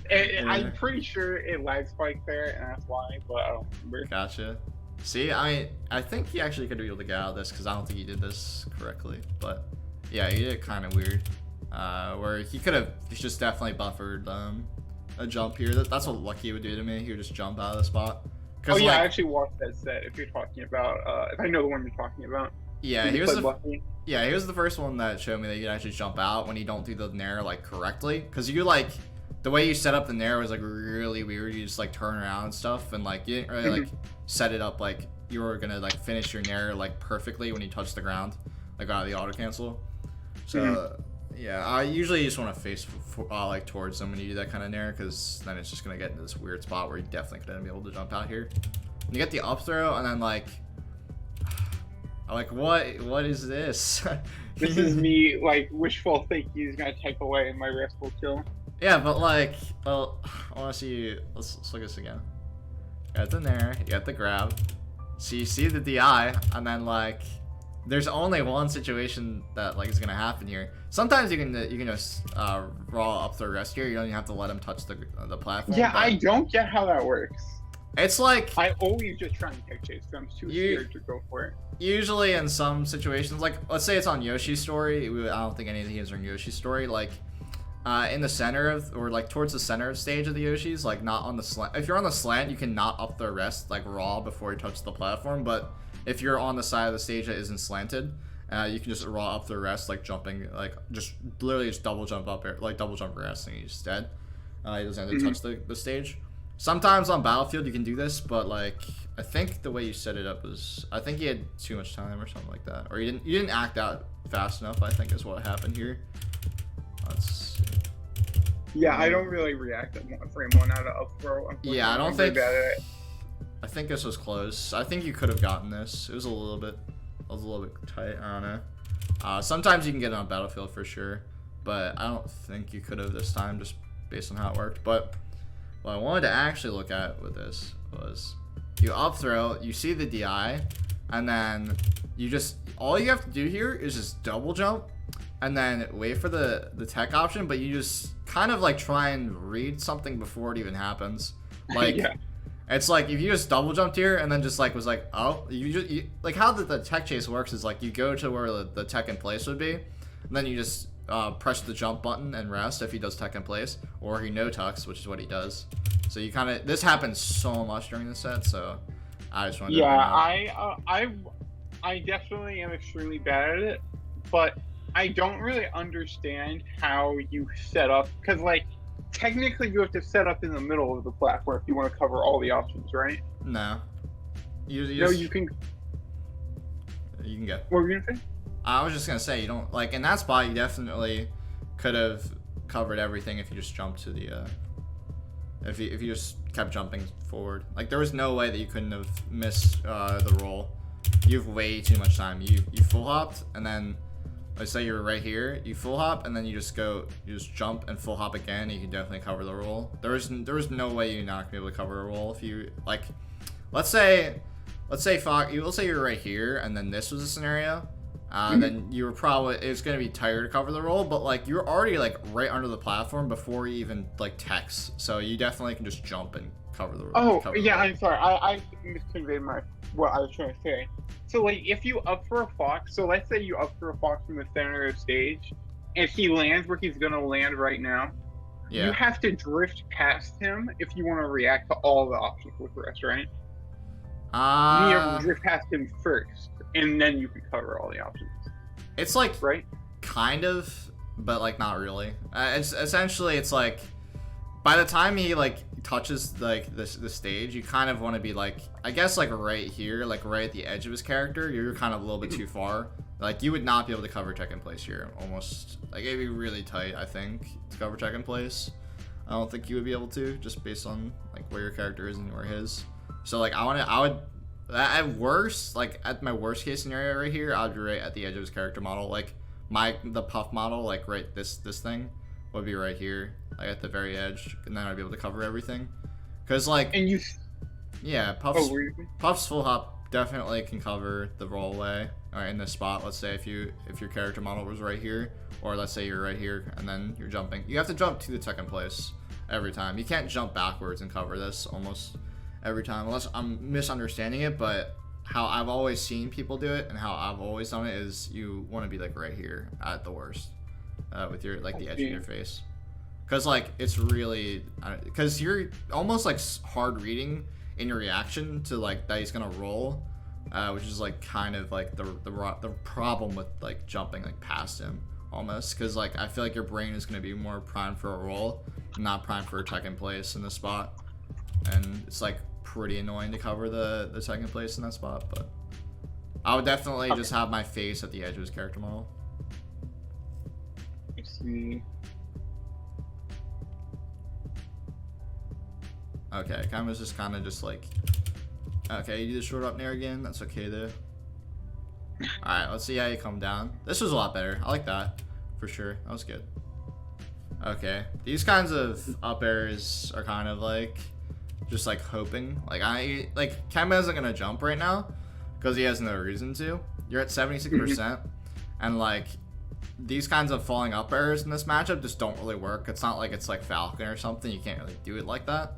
I'm pretty sure it lag spiked there, and that's why, but I don't remember. Gotcha. See, I think he actually could be able to get out of this, because I don't think he did this correctly. But yeah, he did it kind of weird. Where he could have just definitely buffered a jump here. That's what Lucky would do to me. He would just jump out of the spot. Oh yeah, like, I actually watched that set. If you're talking about, if I know the one you're talking about. Yeah, he was the first one that showed me that you can actually jump out when you don't do the nair like correctly. Because you like the way you set up the nair was like really weird. You just like turn around and stuff, and like you didn't really like set it up like you were gonna like finish your nair like perfectly when you touch the ground, like out of the auto cancel. So yeah, I usually just want to face like towards them when you do that kind of nair, because then it's just gonna get into this weird spot where you definitely couldn't be able to jump out here. You get the up throw, and then like what is this? This is me like wishful thinking he's gonna take away my restful kill. Yeah, but like, well, I want to see you. Let's look at this again. You got the nair, you got the grab. So you see the DI, and then like, there's only one situation that like is gonna happen here. Sometimes you can just raw up the rest here. You don't even have to let him touch the platform. Yeah, I don't get how that works. It's like I always just try and tech chase them. I'm too scared to go for it. Usually in some situations, like let's say it's on Yoshi's story. I don't think any of these are in Yoshi's story. Like in the center of, or like towards the center stage of the Yoshi's, like not on the slant. If you're on the slant, you can not up the rest like raw before you touch the platform. But if you're on the side of the stage that isn't slanted, you can just raw up the rest, like jumping, like just literally just double jump up, like double jump rest, and he's dead. He doesn't have to touch the stage. Sometimes on Battlefield you can do this, but like I think the way you set it up was, I think you had too much time or something like that, or you didn't act out fast enough. I think is what happened here. Let's see. Yeah, I don't really react at frame 1 out of up throw. Yeah, I don't think. I think this was close. I think you could have gotten this. It was a little bit tight. I don't know. Sometimes you can get it on Battlefield for sure, but I don't think you could have this time just based on how it worked. But what I wanted to actually look at with this was you up throw, you see the DI, and then you just, all you have to do here is just double jump and then wait for the tech option, but you just kind of like try and read something before it even happens. Like, yeah. It's like if you just double jumped here and then just like was like, oh, you like how the tech chase works is like you go to where the tech in place would be, and then you just press the jump button and rest if he does tech in place, or he no tucks, which is what he does. So you kind of, this happens so much during the set, so I just wanted to bring up. I definitely am extremely bad at it, but I don't really understand how you set up, because like technically you have to set up in the middle of the platform if you want to cover all the options, right? No. You can get. What were you gonna say? I was just gonna say, you don't, like in that spot you definitely could have covered everything if you just jumped to the if you just kept jumping forward. Like there was no way that you couldn't have missed the roll. You have way too much time. You full hopped, and then let's say you're right here, you full hop, and then you just jump and full hop again, and you can definitely cover the roll. There was no way you're not gonna be able to cover a roll if you, like, let's say you're right here, and then this was a scenario, then you were probably, it's gonna be tighter to cover the roll, but like you're already like right under the platform before you even like text, so you definitely can just jump and cover the roll. Oh yeah, I'm sorry, I misconveyed what I was trying to say. So like if you up for a fox, so let's say you up for a fox from the center of the stage, and he lands where he's gonna land right now, yeah, you have to drift past him if you want to react to all the options with rest, right? You have to drift past him first, and then you can cover all the options. It's like, right? Kind of, but like not really. It's essentially, it's like by the time he like touches like the stage, you kind of want to be like, I guess like right here, like right at the edge of his character. You're kind of a little bit too far. Like you would not be able to cover tech in place here. Almost like it'd be really tight, I think, to cover tech in place. I don't think you would be able to, just based on like where your character is and where his. So like I would at worst, like at my worst case scenario right here, I'd be right at the edge of his character model. Like the puff model, like right this thing would be right here, like at the very edge, and then I'd be able to cover everything. Cause like, and you, yeah, Puff's full hop definitely can cover the roll away, or in this spot. Let's say if your character model was right here, or let's say you're right here and then you're jumping, you have to jump to the second place every time. You can't jump backwards and cover this almost every time, unless I'm misunderstanding it. But how I've always seen people do it and how I've always done it is you want to be like right here at the worst. With your like the edge of your face, because like it's really, because you're almost like hard reading in your reaction to like that he's gonna roll, which is like kind of like the problem with like jumping like past him almost, because like I feel like your brain is gonna be more primed for a roll, not primed for a tech in place in the spot, and it's like pretty annoying to cover the second place in that spot. But I would definitely just have my face at the edge of his character model. See. Okay, Kama's just kind of just like, okay, you do the short up nair again. That's okay though. All right, let's see how you come down. This was a lot better. I like that for sure. That was good. Okay, these kinds of up airs are kind of like just like hoping. Like Kama isn't gonna jump right now because he has no reason to. You're at 76%, and like, these kinds of falling up airs in this matchup just don't really work. It's not like it's like Falcon or something. You can't really do it like that.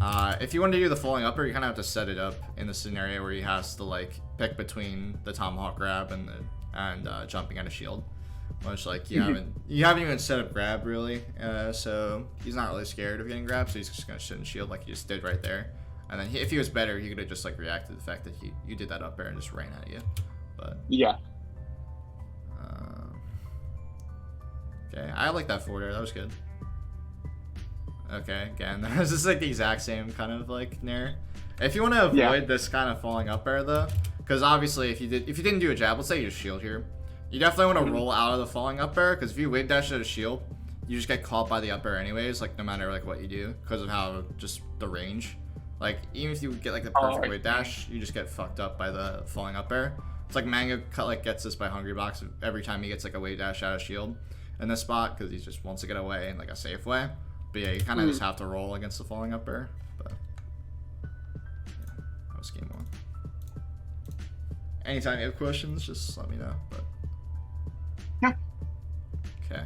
If you want to do the falling upper, you kind of have to set it up in the scenario where he has to like pick between the tomahawk grab and jumping at a shield, which like you haven't even set up grab really, so he's not really scared of getting grabbed, so he's just gonna sit and shield like he just did right there, and then if he was better, he could have just like reacted to the fact that you did that up air and just ran at you, but yeah. Okay, I like that forward air. That was good. Okay, again, this is like the exact same kind of like nair. If you want to avoid this kind of falling up air though, because obviously if you didn't do a jab, let's say you just shield here, you definitely want to roll out of the falling up air, because if you wave dash at a shield, you just get caught by the up air anyways, like no matter like what you do, because of how just the range. Like even if you get like the perfect wave dash, you just get fucked up by the falling up air. It's like Mango like gets this by Hungry Box every time he gets like a wave dash out of shield in this spot, because he just wants to get away in like a safe way. But yeah, you kind of just have to roll against the falling up air. But yeah, that was game 1. Anytime you have questions, just let me know. But yeah. Okay.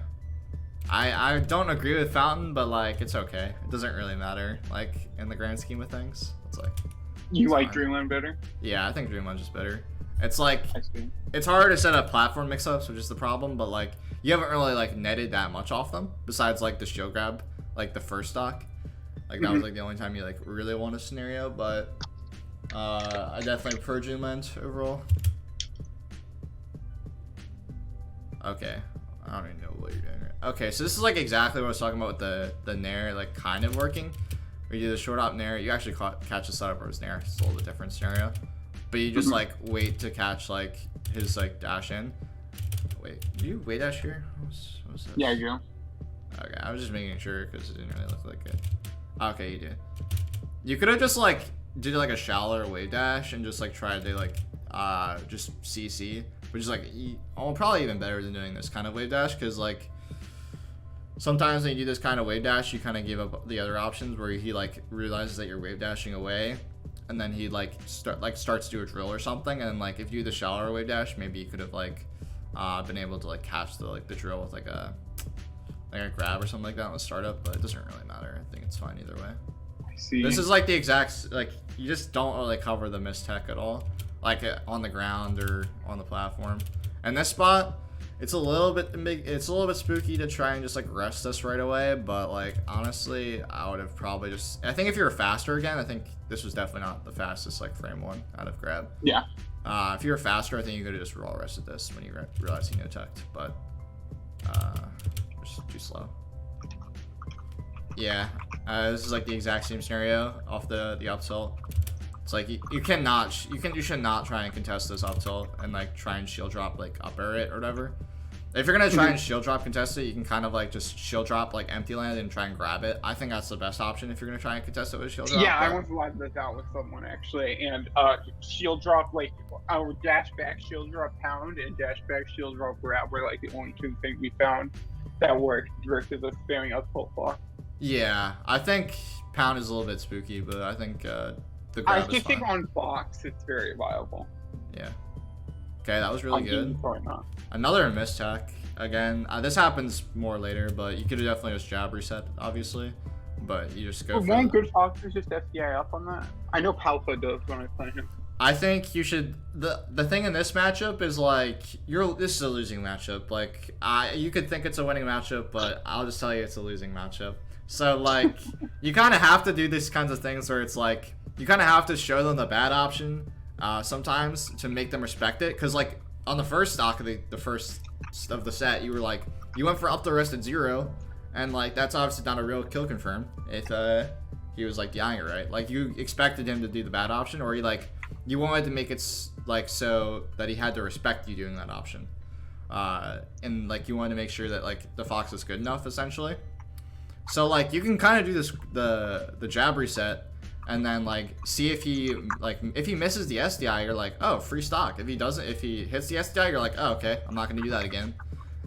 I don't agree with Fountain, but like it's okay. It doesn't really matter. Like in the grand scheme of things, it's like. You like Dreamland better? Yeah, I think Dreamland's just better. It's like it's harder to set up platform mix-ups, which is the problem. But like you haven't really like netted that much off them, besides like the shield grab. Like the first stock, like that was like the only time you like really want a scenario, but I definitely prefer Dreamland overall. Okay, I don't even know what you're doing. Okay, so this is like exactly what I was talking about with the nair, like kind of working. Where you do the short op nair, you actually catch the setup versus nair. It's a little bit different scenario, but you just like wait to catch like his like dash in. Wait, do you wait dash here? What's this? Yeah, I do. Okay, I was just making sure because it didn't really look like it. Okay, you did. You could have just like did like a shallower wave dash and just like tried to like just CC, which is like probably even better than doing this kind of wave dash, because like sometimes when you do this kind of wave dash, you kind of give up the other options where he like realizes that you're wave dashing away, and then he like starts to do a drill or something, and like if you do the shallower wave dash, maybe you could have like been able to like catch the drill with like a grab or something like that on the startup, but it doesn't really matter. I think it's fine either way. I see. This is like the exact, like, you just don't really cover the miss tech at all, like on the ground or on the platform. And this spot, it's a little bit spooky to try and just like rest this right away, but like honestly, I would have probably just, I think if you were faster again, I think this was definitely not the fastest like frame 1 out of grab. Yeah. If you were faster, I think you could have just raw rested this when you realized you no teched, but too slow. Yeah, this is like the exact same scenario off the up tilt. It's like you should not try and contest this up tilt and like try and shield drop like up air it or whatever. If you're gonna try and shield drop contest it, you can kind of like just shield drop like empty land and try and grab it. I think that's the best option if you're gonna try and contest it with shield drop. Yeah, I once lined this out with someone actually, and shield drop, like I would dash back shield drop pound and dash back shield drop grab were like the only two things we found that worked versus a spamming up full block. Yeah, I think pound is a little bit spooky, but I think the grab is think fine. on box it's very viable. Yeah. Okay, that was really good. Probably not. Another miss tech. Again, this happens more later, but you could have definitely just jab reset, obviously. But you just go for one good fox is just SDI up on that. I know Palpa does when I play him. I think you should. The thing in this matchup is like this is a losing matchup. Like you could think it's a winning matchup, but I'll just tell you it's a losing matchup. So like you kind of have to do these kinds of things where it's like you kind of have to show them the bad option sometimes to make them respect it. Because like on the first stock of the first of the set, you were like you went for up the rest at 0, and like that's obviously not a real kill confirm if he was like dying it right. Like you expected him to do the bad option, or you wanted to make it like so that he had to respect you doing that option, and like you wanted to make sure that like the fox is good enough essentially. So like you can kind of do this the jab reset, and then like see if he misses the SDI, you're like, oh, free stock. If he hits the SDI, you're like, oh, okay, I'm not gonna do that again.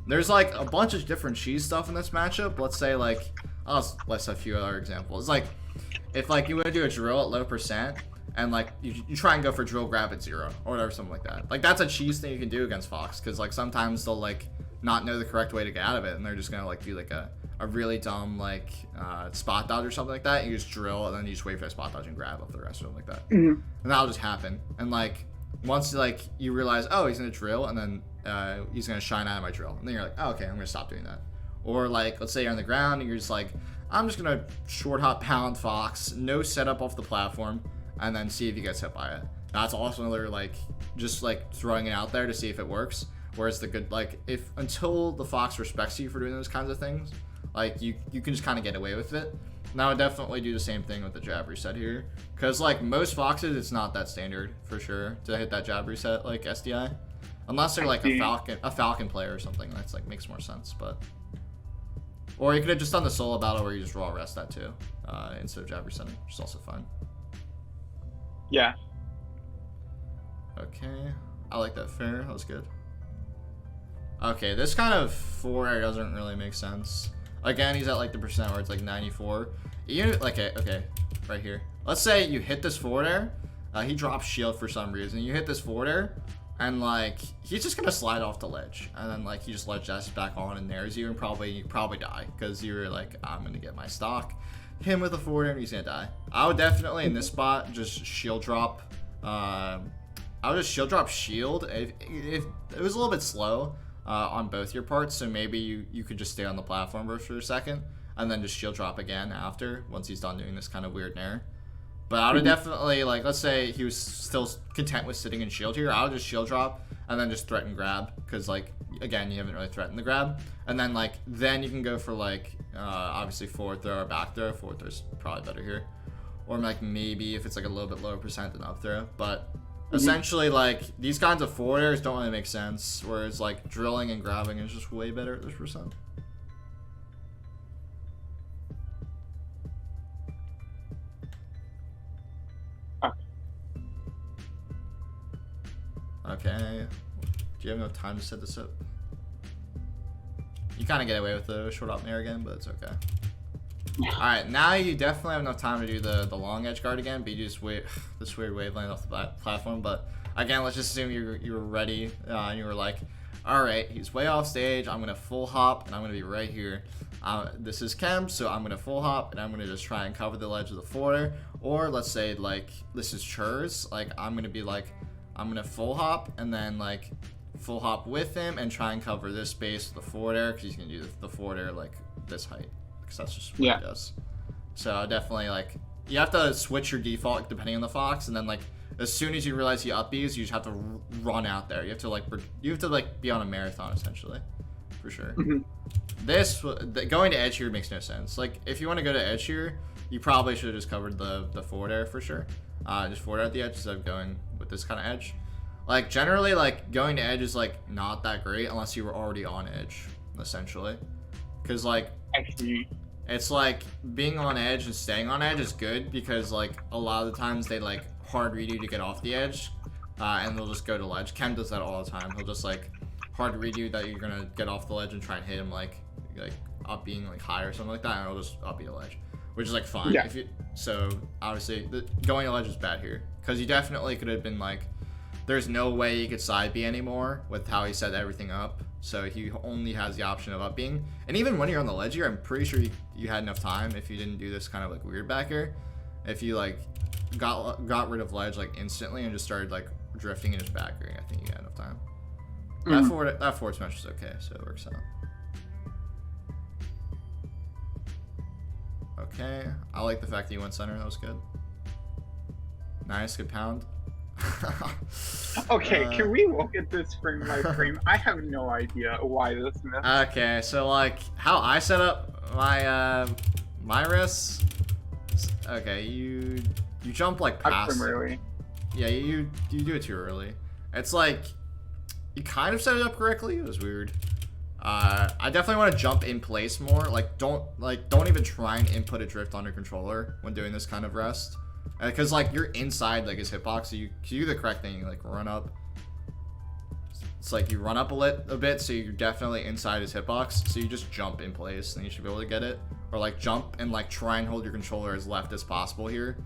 There's like a bunch of different cheese stuff in this matchup. Let's say like let's list a few other examples. Like if like you want to do a drill at low percent, and like you try and go for drill grab at 0 or whatever, something like that. Like that's a cheese thing you can do against Fox, because like sometimes they'll like not know the correct way to get out of it, and they're just gonna like do like a a really dumb like spot dodge or something like that, you just drill and then you just wait for a spot dodge and grab up the rest of them like that. And that'll just happen. And like once like you realize, oh, he's gonna drill and then he's gonna shine out of my drill, and then you're like, oh, okay, I'm gonna stop doing that. Or like let's say you're on the ground and you're just like, I'm just gonna short hop pound fox, no setup off the platform, and then see if he gets hit by it. That's also another like just like throwing it out there to see if it works. Whereas the good, like, if until the fox respects you for doing those kinds of things, like you can just kind of get away with it. And I would definitely do the same thing with the jab reset here, because like most foxes, it's not that standard for sure to hit that jab reset like SDI, unless they're like a falcon player or something. That's like makes more sense. But or you could have just done the solo battle where you just raw rest that too instead of jab resetting, which is also fun. Yeah. Okay, I like that fair. That was good. Okay, this kind of forward air doesn't really make sense. Again, he's at like the percent where it's like 94. You like okay, right here. Let's say you hit this forward air. He drops shield for some reason. You hit this forward air, and like he's just gonna slide off the ledge, and then like he just ledge dashes back on and nares you, and you probably die because you're like, I'm gonna get my stock. Him with a forward air, and he's gonna die. I would definitely in this spot just shield drop. I would just shield drop shield if it was a little bit slow. On both your parts, so maybe you could just stay on the platform for a second and then just shield drop again after once he's done doing this kind of weird nair. But I would definitely, like, let's say he was still content with sitting in shield here, I would just shield drop and then just threaten grab, because like again you haven't really threatened the grab, and then like then you can go for like obviously forward throw or back throw. Forward throw is probably better here, or like maybe if it's like a little bit lower percent than up throw. But essentially, like, these kinds of forward airs don't really make sense, whereas, like, drilling and grabbing is just way better at this percent. Okay. Do you have enough time to set this up? You kind of get away with the short hop nair again, but it's okay. Alright, now you definitely have enough time to do the long edge guard again, but you just wait this weird wavelength off the platform. But again, let's just assume you were ready and you were like, alright, he's way off stage, I'm gonna full hop and I'm gonna be right here. This is Chem, so I'm gonna full hop and I'm gonna just try and cover the ledge of the forwarder. Or let's say like this is Chur's, like I'm gonna be like, I'm gonna full hop and then like full hop with him and try and cover this space with the forward air, because he's gonna do the forward air like this height. That's just what he does. So definitely, like, you have to switch your default depending on the fox, and then like as soon as you realize he up Bs, you just have to run out there. You have to like be on a marathon essentially, for sure. This going to edge here makes no sense. Like if you want to go to edge here, you probably should have just covered the forward air for sure. Just forward at the edge instead of going with this kind of edge. Like generally, like going to edge is like not that great unless you were already on edge, essentially, because like it's like being on edge and staying on edge is good, because like a lot of the times they like hard read you to get off the edge, and they'll just go to ledge. Chem does that all the time. He'll just like hard read you that you're gonna get off the ledge and try and hit him like up being like high or something like that, and it'll just up you the ledge, which is like fine. Yeah. So obviously going to ledge is bad here, because you definitely could have been like, there's no way he could side B anymore with how he set everything up. So he only has the option of up being. And even when you're on the ledge here, I'm pretty sure you had enough time if you didn't do this kind of like weird back air. If you like got rid of ledge like instantly and just started like drifting in his back air, I think you had enough time. That forward smash is okay, so it works out. Okay, I like the fact that you went center. That was good. Nice, good pound. Okay, can we look at this frame by frame? I have no idea why this missed. Okay, so like how I set up my wrists. Okay, you jump like past. Too early. Yeah, you do it too early. It's like you kind of set it up correctly. It was weird. I definitely want to jump in place more. Like don't even try and input a drift on your controller when doing this kind of rest. Because like you're inside like his hitbox, so you do the correct thing. You like run up. It's like you run up a bit, so you're definitely inside his hitbox. So you just jump in place, and you should be able to get it. Or like jump and like try and hold your controller as left as possible here,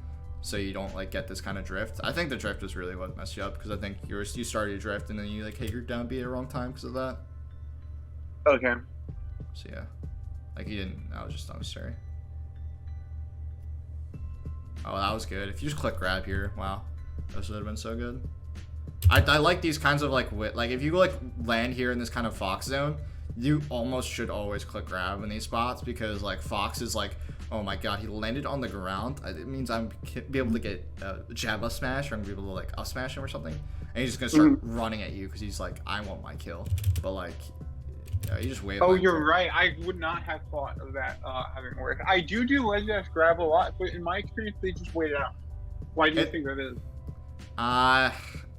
so you don't like get this kind of drift. I think the drift is really what messed you up, because I think you started to drift and then you like hit your down B at the wrong time because of that. Okay. So yeah. Like he didn't. That was just unnecessary. Oh, that was good. If you just click grab here, wow, this would have been so good. I like these kinds of like if you like land here in this kind of fox zone, you almost should always click grab in these spots because like fox is like, oh my god, he landed on the ground. It means I'm be able to get a jab up smash, or I'm gonna be able to like up smash him or something, and he's just gonna start running at you because he's like, I want my kill. But like, yeah, you just wave. Oh, you're right. I would not have thought of that having worked. I do ledge dash grab a lot, but in my experience, they just wait it out. Why do you think that is?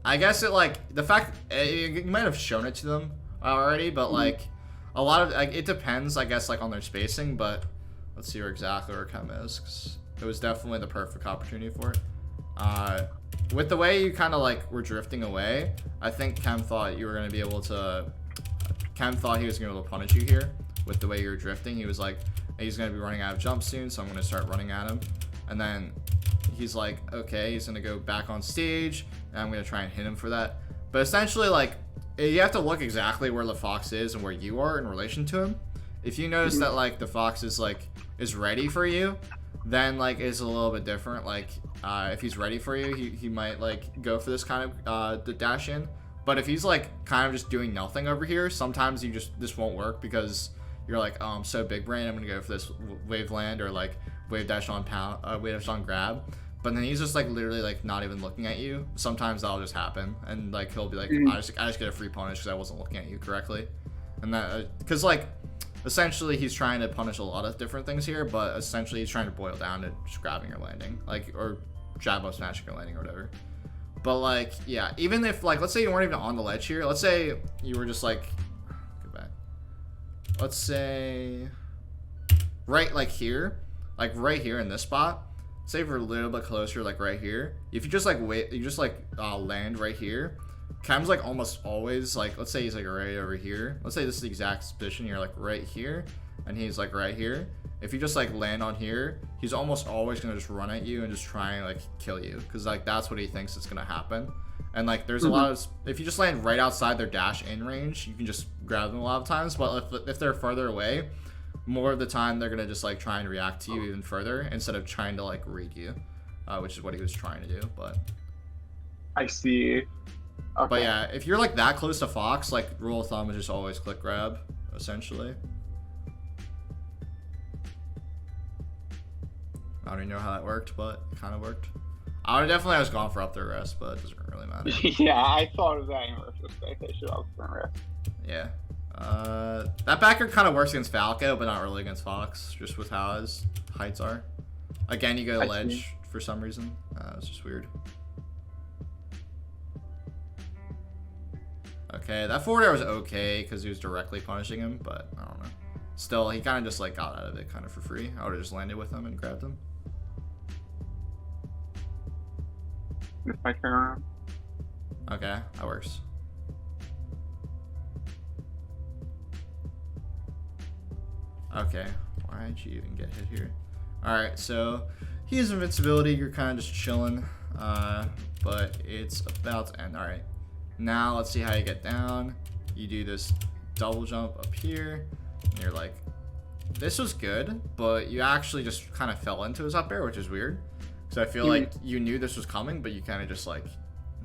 I guess it like the fact you might have shown it to them already, but like a lot of like it depends, I guess, like on their spacing. But let's see exactly where Chem is, 'cause it was definitely the perfect opportunity for it. With the way you kind of like were drifting away, I think Chem thought you were gonna be able to. Chem thought he was gonna be able to punish you here with the way you were drifting. He was like, he's gonna be running out of jump soon, so I'm gonna start running at him, and then he's like, okay, he's gonna go back on stage, and I'm gonna try and hit him for that. But essentially, like, you have to look exactly where the fox is and where you are in relation to him. If you notice that like the fox is like is ready for you, then like it's a little bit different. Like if he's ready for you, he might like go for this kind of the dash in. But if he's like kind of just doing nothing over here, sometimes this won't work because you're like, oh, I'm so big brain, I'm gonna go for this wave land or like wave dash on wave dash on grab. But then he's just like literally like not even looking at you. Sometimes that'll just happen, and like he'll be like, I just get a free punish because I wasn't looking at you correctly, and that because like essentially he's trying to punish a lot of different things here, but essentially he's trying to boil down to just grabbing or landing, like or jab up smashing or landing or whatever. But like yeah, even if like let's say you weren't even on the ledge here, let's say you were just like go back. Let's say right like here, like right here in this spot. Say if we're a little bit closer, like right here. If you just like wait, you just like land right here. Cam's like almost always like, let's say he's like right over here. Let's say this is the exact position. You're like right here, and he's like right here. If you just like land on here, he's almost always gonna just run at you and just try and like kill you, because like that's what he thinks is gonna happen. And like there's a lot of, if you just land right outside their dash in range, you can just grab them a lot of times. But if they're farther away, more of the time they're gonna just like try and react to you even further instead of trying to like read you, which is what he was trying to do. But I see. Okay. But yeah, if you're like that close to fox, like rule of thumb is just always click grab, essentially. I don't even know how that worked, but it kind of worked. I would definitely have gone for up there rest, but it doesn't really matter. Yeah, I thought of that in retrospect. I should have gone rest. Yeah. That backer kind of works against Falco, but not really against Fox, just with how his heights are. Again, you go ledge for some reason. It's just weird. Okay, that forward air was okay because he was directly punishing him, but I don't know. Still, he kind of just like got out of it kind of for free. I would have just landed with him and grabbed him. It's my turn around. Okay, that works. Okay, why did you even get hit here? Alright, so he has invincibility, you're kind of just chilling, but it's about to end. Alright, now let's see how you get down. You do this double jump up here, and you're like, this was good, but you actually just kind of fell into his up air, which is weird. Because I feel like you knew this was coming, but you kind of just like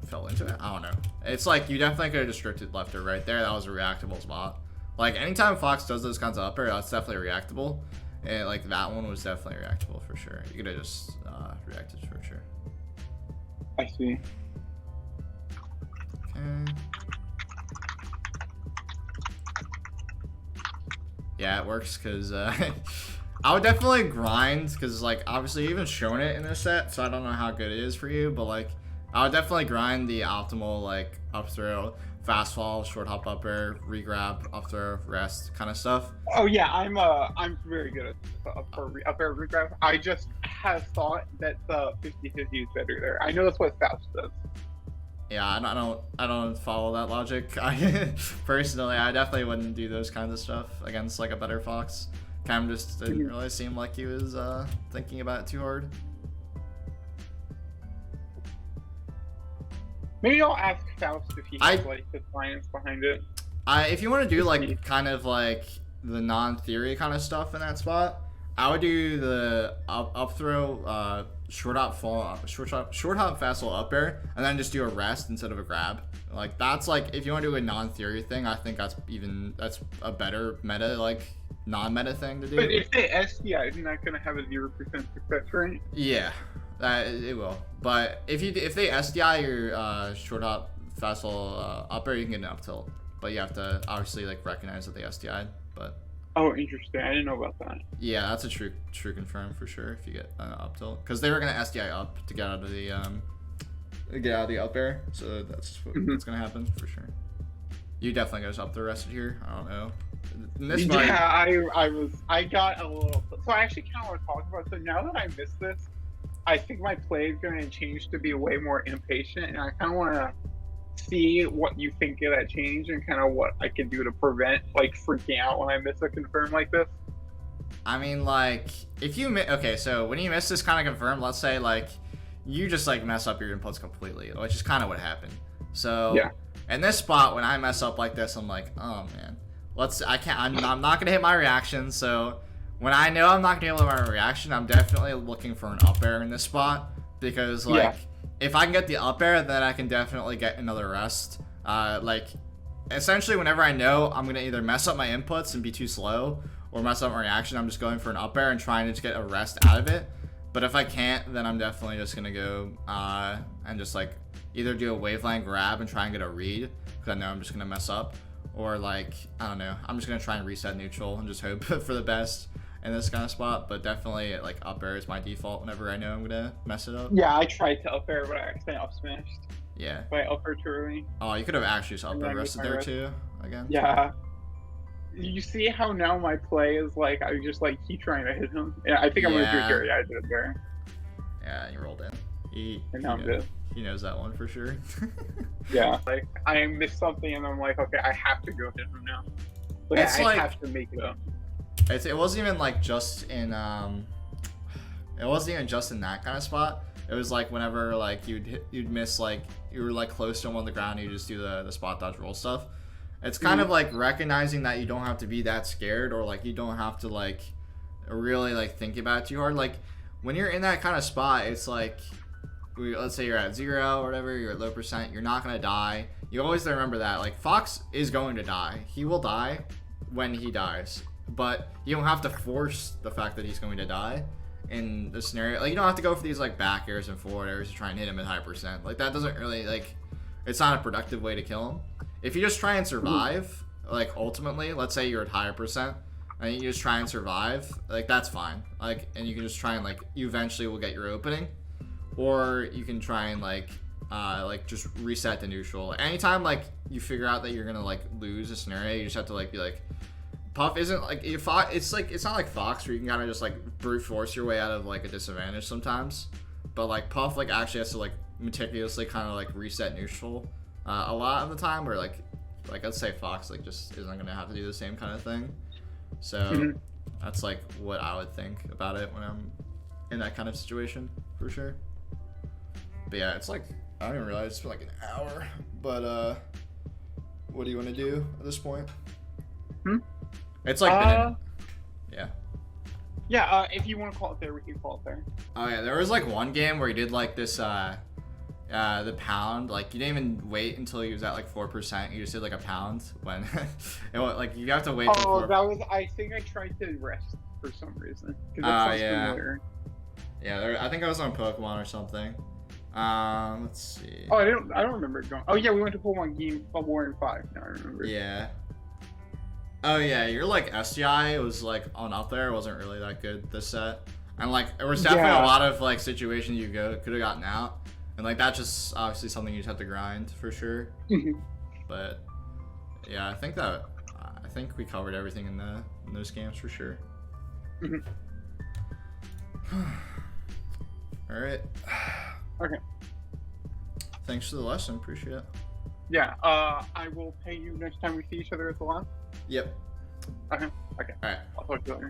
fell into it. I don't know. It's like you definitely could have just drifted left or right there. That was a reactable spot. Like anytime Fox does those kinds of up air, that's definitely reactable. And like that one was definitely reactable for sure. You could have just reacted for sure. I see. Okay. Yeah, it works because I would definitely grind because like obviously you even shown it in this set, so I don't know how good it is for you, but like I would definitely grind the optimal like up throw, fast fall, short hop up air, re-grab, up throw, rest kind of stuff. Oh yeah, I'm very good at up air re-grab. I just have thought that the 50-50 is better there. I know that's what Faust does. Yeah, I don't follow that logic. I personally, I definitely wouldn't do those kinds of stuff against like a better Fox. Cam just didn't really seem like he was thinking about it too hard. Maybe I'll ask Faust if he has like the science behind it. If you want to do like kind of like the non-theory kind of stuff in that spot, I would do the up throw, short hop fast fall up air, and then just do a rest instead of a grab. Like that's like if you want to do a non-theory thing, I think that's a better meta, like non-meta thing to do. But if they SDI, isn't that gonna have a 0% success rate? Yeah, it will. But if they SDI your short hop fast fall up air, you can get an up tilt. But you have to obviously like recognize that they SDI'd. But oh, interesting. I didn't know about that. yeah, that's a true confirm for sure if you get an up tilt, because they were gonna SDI up to get out of the up air, so that's what's gonna happen for sure. You definitely goes up the rest of here. I don't know. I got a little. So I actually kind of want to talk about. So now that I missed this, I think my play is going to change to be way more impatient, and I kind of want to see what you think of that change and kind of what I can do to prevent like freaking out when I miss a confirm like this. I mean, like if you okay, so when you miss this kind of confirm, let's say like you just like mess up your inputs completely, which is kind of what happened. So yeah. In this spot, when I mess up like this, I'm like, oh man, I'm not gonna hit my reaction. So when I know I'm not gonna hit my reaction, I'm definitely looking for an up air in this spot, because like if I can get the up air, then I can definitely get another rest. Like essentially whenever I know I'm gonna either mess up my inputs and be too slow, or mess up my reaction, I'm just going for an up air and trying to just get a rest out of it. But if I can't, then I'm definitely just gonna go and just like either do a waveline grab and try and get a read, because I know I'm just gonna mess up, or like I don't know, I'm just gonna try and reset neutral and just hope for the best in this kind of spot. But definitely like up air is my default whenever I know I'm gonna mess it up. Yeah, I tried to up air, but I accidentally up smashed. Yeah. But I up air too early. Oh, you could have actually just up air rested there too again. Yeah. You see how now my play is like I just like keep trying to hit him. Yeah, I think I'm gonna do it here. Yeah, I did it there. Yeah, you rolled in. He knows that one for sure. Yeah, like I missed something and I'm like, okay, I have to go hit him now. Like, I have to make it up. It wasn't even like just in it wasn't even just in that kind of spot. It was like whenever like you'd miss, like you were like close to him on the ground, you just do the spot dodge roll stuff. It's kind of like recognizing that you don't have to be that scared, or like you don't have to like really like think about it too hard. Like when you're in that kind of spot, it's like let's say you're at 0 or whatever, you're at low percent, you're not gonna die. You always remember that. Like Fox is going to die. He will die when he dies, but you don't have to force the fact that he's going to die in the scenario. Like you don't have to go for these like back airs and forward airs to try and hit him at high percent. Like that doesn't really like, it's not a productive way to kill him. If you just try and survive, like ultimately, let's say you're at higher percent and you just try and survive, like that's fine. Like, and you can just try and like, you eventually will get your opening, or you can try and like just reset to neutral. Anytime like you figure out that you're gonna like lose a scenario, you just have to like be like, Puff isn't like, it's not like Fox where you can kind of just like brute force your way out of like a disadvantage sometimes, but like Puff like actually has to like meticulously kind of like reset neutral a lot of the time, where like let's say Fox like just isn't gonna have to do the same kind of thing. So that's like what I would think about it when I'm in that kind of situation for sure. But yeah, it's like, I don't even realize it's been like an hour, but what do you want to do at this point? It's like yeah, if you want to call it there, we can call it there. Oh yeah, there was like one game where he did like this the pound, like you didn't even wait until he was at like 4%, you just did like a pound when it was, like you have to wait that was, I think I tried to rest for some reason, because that sounds familiar. Yeah, I think I was on Pokemon or something. Let's see. Oh, I don't remember it going. Oh yeah, we went to Pokemon game War in 5. Now I remember. Yeah. Oh yeah, your like SDI was like on up there. It wasn't really that good this set, and like there was definitely a lot of like situations you could have gotten out, and like that's just obviously something you just have to grind for sure. But yeah, I think we covered everything in those games for sure. All right. Okay. Thanks for the lesson. Appreciate it. Yeah. I will pay you next time we see each other at the lab. Yep. Okay. All right. I'll talk to you later.